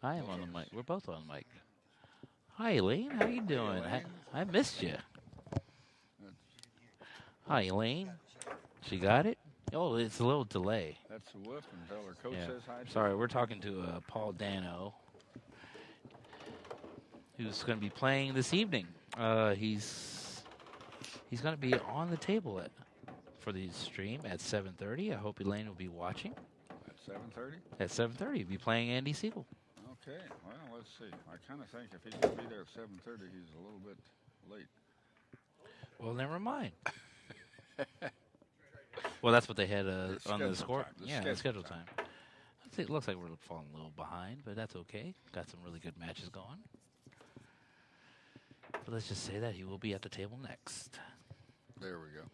I am on the mic. We're both on the mic. Hi, Elaine. How you doing? Elaine. I missed you. Hi, Elaine. She got it? Oh, it's a little delay. That's a whoop until her coach Yeah. says hi. Sorry, we're talking to Paul Dano, who's going to be playing this evening. He's going to be on the table for the stream at 7:30. I hope Elaine will be watching. At 7:30? At 7:30, he'll be playing Andy Siegel. Okay, well, let's see. I kind of think if he's going to be there at 7:30, he's a little bit late. Well, never mind. Well, that's what they had on schedule the score. time, the Yeah, the schedule schedule time. time. It looks like we're falling a little behind, but that's okay. Got some really good matches going. But let's just say that he will be at the table next. There we go.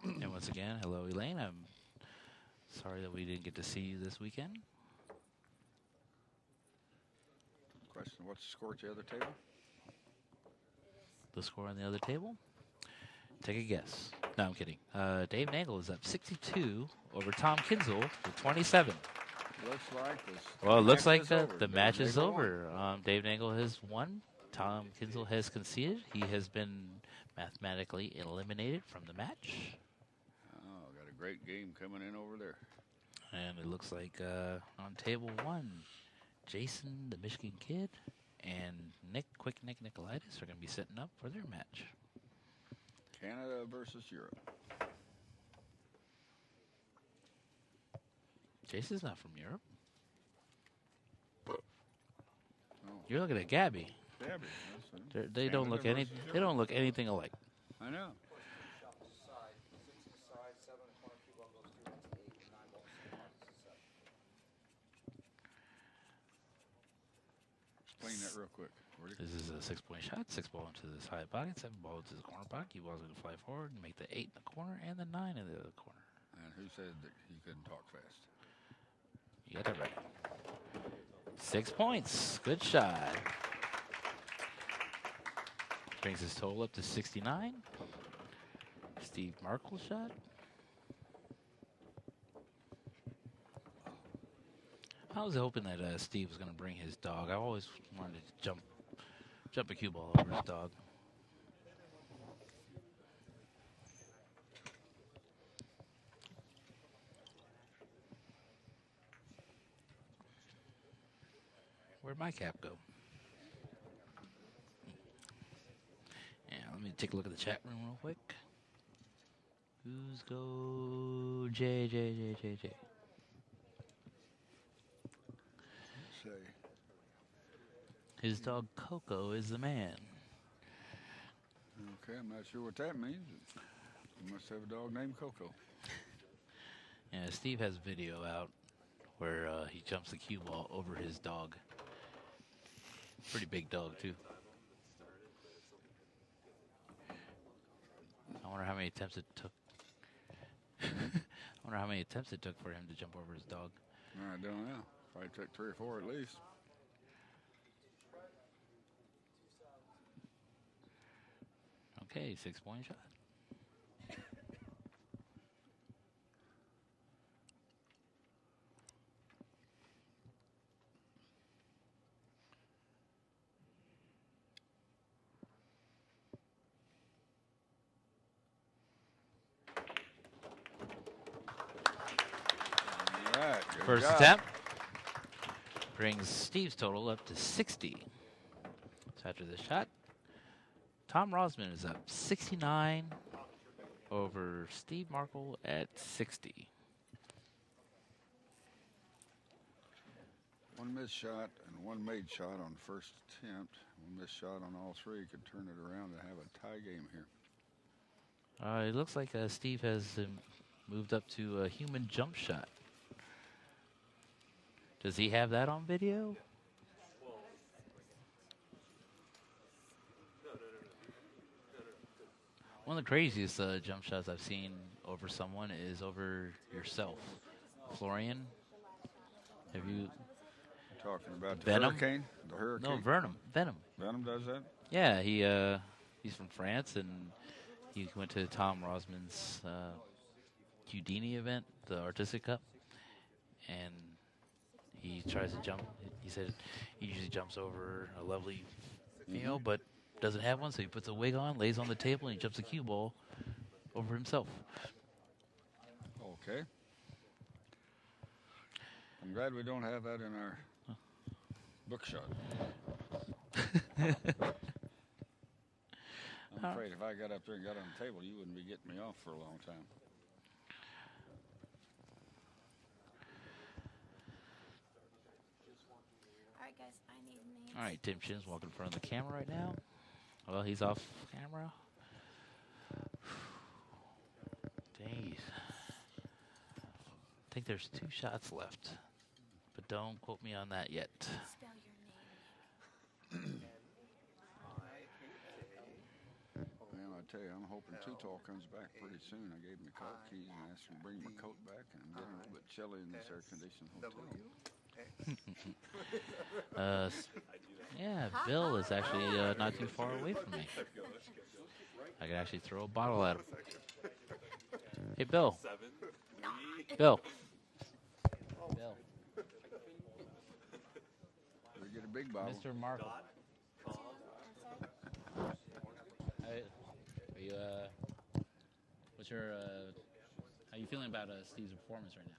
And once again, hello, Elaine. I'm sorry that we didn't get to see you this weekend. Question, what's the score at the other table? The score on the other table? Take a guess. No, I'm kidding. Dave Nangle is up 62 over Tom Kinzel with 27. Looks like this. Well, it looks like over. the match is Nagel won. over. Dave Nangle has won. Tom Kinzel has conceded. He has been mathematically eliminated from the match. Oh, got a great game coming in over there. And it looks like on table 1, Jason, the Michigan Kid, and Nick Nicolaitis are going to be setting up for their match. Canada versus Europe. Jason's not from Europe. Oh. You're looking at Gabby. Gabby. They don't look Canada versus they Europe. don't look anything alike. I know. Explain that real quick. This is a 6-point shot. 6 ball into this high pocket. 7 ball into the corner pocket. Key ball's going to fly forward and make the 8 in the corner and the 9 in the other corner. And who said that he couldn't talk fast? You got that right. 6 points. Good shot. Brings his total up to 69. Steve Markle's shot. I was hoping that Steve was going to bring his dog. I always wanted to jump a cue ball over his dog. Where'd my cap go? Yeah, let me take a look at the chat room real quick. Who's go? J. Say. His dog Coco is the man. Okay, I'm not sure what that means. You must have a dog named Coco. Yeah, Steve has video out where he jumps the cue ball over his dog. Pretty big dog, too. I wonder how many attempts it took. I wonder how many attempts it took for him to jump over his dog. I don't know. Probably took 3 or 4 at least. Okay, 6-point shot. First job. attempt brings Steve's total up to 60. So after this shot, Tom Rosman is up 69 over Steve Markle at 60. One missed shot and one made shot on first attempt. One missed shot on all three could turn it around and have a tie game here. It looks like Steve has moved up to a human jump shot. Does he have that on video? One of the craziest jump shots I've seen over someone is over yourself. Florian, have you... Talking about the Venom? hurricane? The hurricane? No, Venom. Venom does that? Yeah, he's from France, and he went to Tom Rosman's Houdini event, the Artistic Cup, and he tries to jump. He said he usually jumps over a lovely female, but doesn't have one, so he puts a wig on, lays on the table, and he jumps a cue ball over himself. Okay. I'm glad we don't have that in our bookshop. I'm afraid if I got up there and got on the table, you wouldn't be getting me off for a long time. All right, guys, I need names. All right, Tim Chin's walking in front of the camera right now. Well, he's off camera. Jeez. I think there's 2 shots left, but don't quote me on that yet. Spell your name. Man, I tell you, I'm hoping Too Tall comes back pretty soon. I gave him the car keys and asked him to bring my coat back, and I'm getting a little bit chilly in this air-conditioned hotel. Yeah, Bill is actually not too far away from me. I could actually throw a bottle at him. Hey, Bill. Bill. Bill. We get a big bottle. Mr. Markle. Are you, what's your, how you feeling about Steve's performance right now?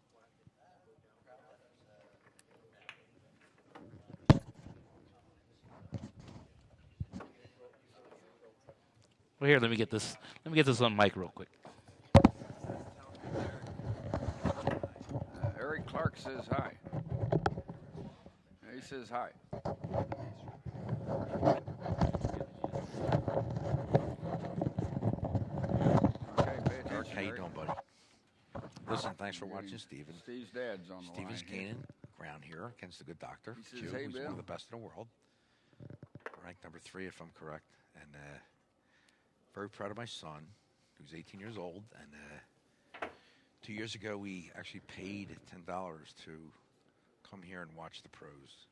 Well, here, let me get this on mic real quick. Eric Clark says hi. He says hi. Okay, pay attention, Eric, how you Eric. doing, buddy? Listen, thanks for watching, Steven. Steve's dad's on the Steve line. is gaining ground here against the good doctor, He says, Joe, "Hey, who's Bill." one of the best in the world. Ranked number 3, if I'm correct. And very proud of my son, who's 18 years old. And 2 years ago, we actually paid $10 to come here and watch the pros.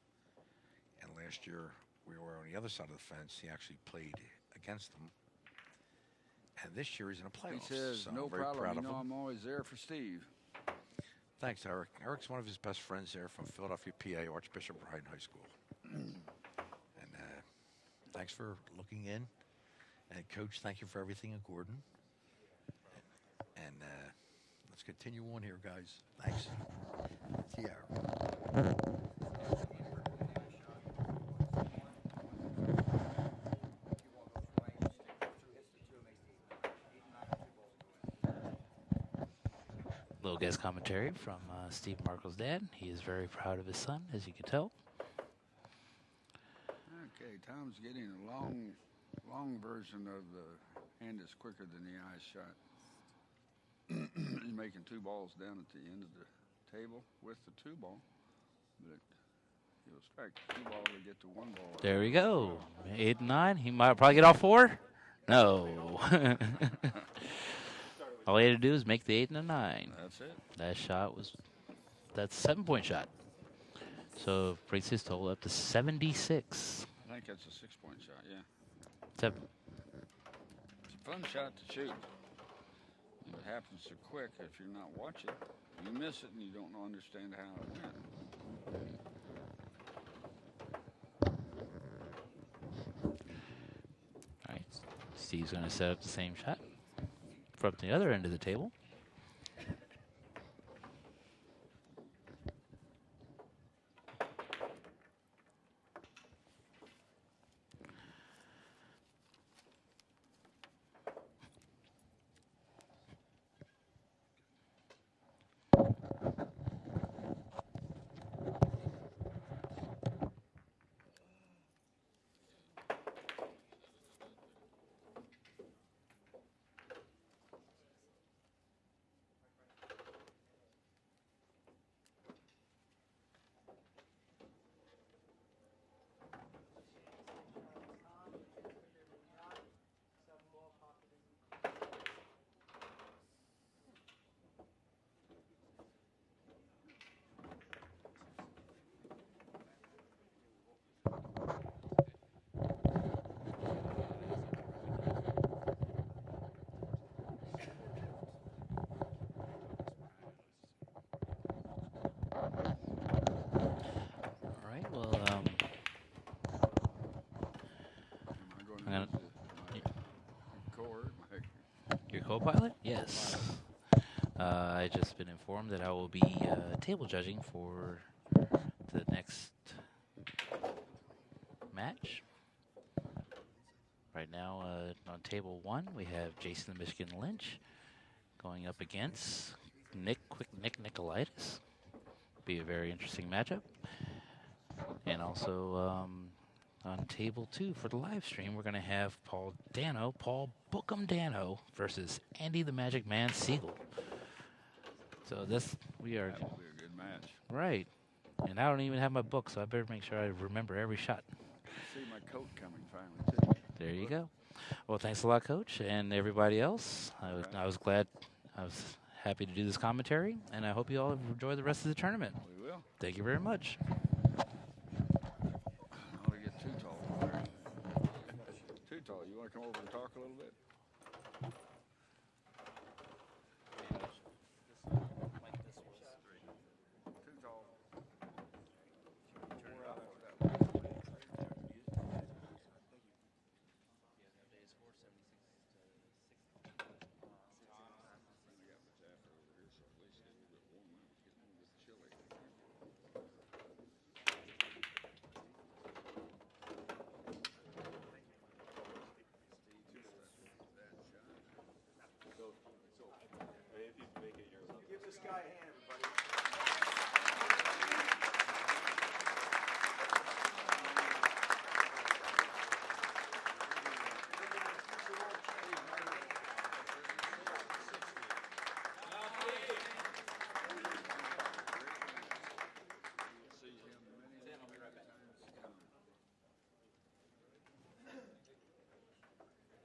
And last year, we were on the other side of the fence. He actually played against them. And this year, he's in the He playoffs. says, so no I'm very problem. proud You of know him. I'm always there for Steve. Thanks, Eric. Eric's one of his best friends there from Philadelphia, PA, Archbishop Ryan High School. And thanks for looking in. And, Coach, thank you for everything at Gordon. And let's continue on here, guys. Thanks. See you, Eric. Little guest commentary from Steve Markle's dad. He is very proud of his son, as you can tell. Okay, Tom's getting a long version of the hand is quicker than the eye shot. He's making 2 balls down at the end of the table with the 2 ball, but he'll strike 2 ball to get to 1 ball. There we go. 8 and 9. He might probably get all 4. No. All he had to do is make the 8 and a 9. That's it. That shot was, that's a 7-point shot. So brings his total up to 76. I think that's a 6-point shot, yeah. 7. It's a fun shot to shoot. And it happens so quick if you're not watching. You miss it and you don't understand how it went. All right. Steve's going to set up the same shot from the other end of the table. I'm gonna, Cord, your co-pilot? Yes. I just been informed that I will be table judging for the next match. Right now, on table 1, we have Jason the Michigan Lynch going up against Nick Nicolaitis. Be a very interesting matchup. And also on table 2 for the live stream, we're going to have Paul Bookham Dano versus Andy the Magic Man Siegel. So we are that'll be a good match. right. And I don't even have my book, so I better make sure I remember every shot. See my coat coming finally too. There you go. Well, thanks a lot, Coach, and everybody else. I was happy to do this commentary, and I hope you all enjoy the rest of the tournament. We will. Thank you very much. I don't want to get too tall. Too tall. You want to come over and talk a little bit? Too tall. Maybe if you make it your Give this guy a hand.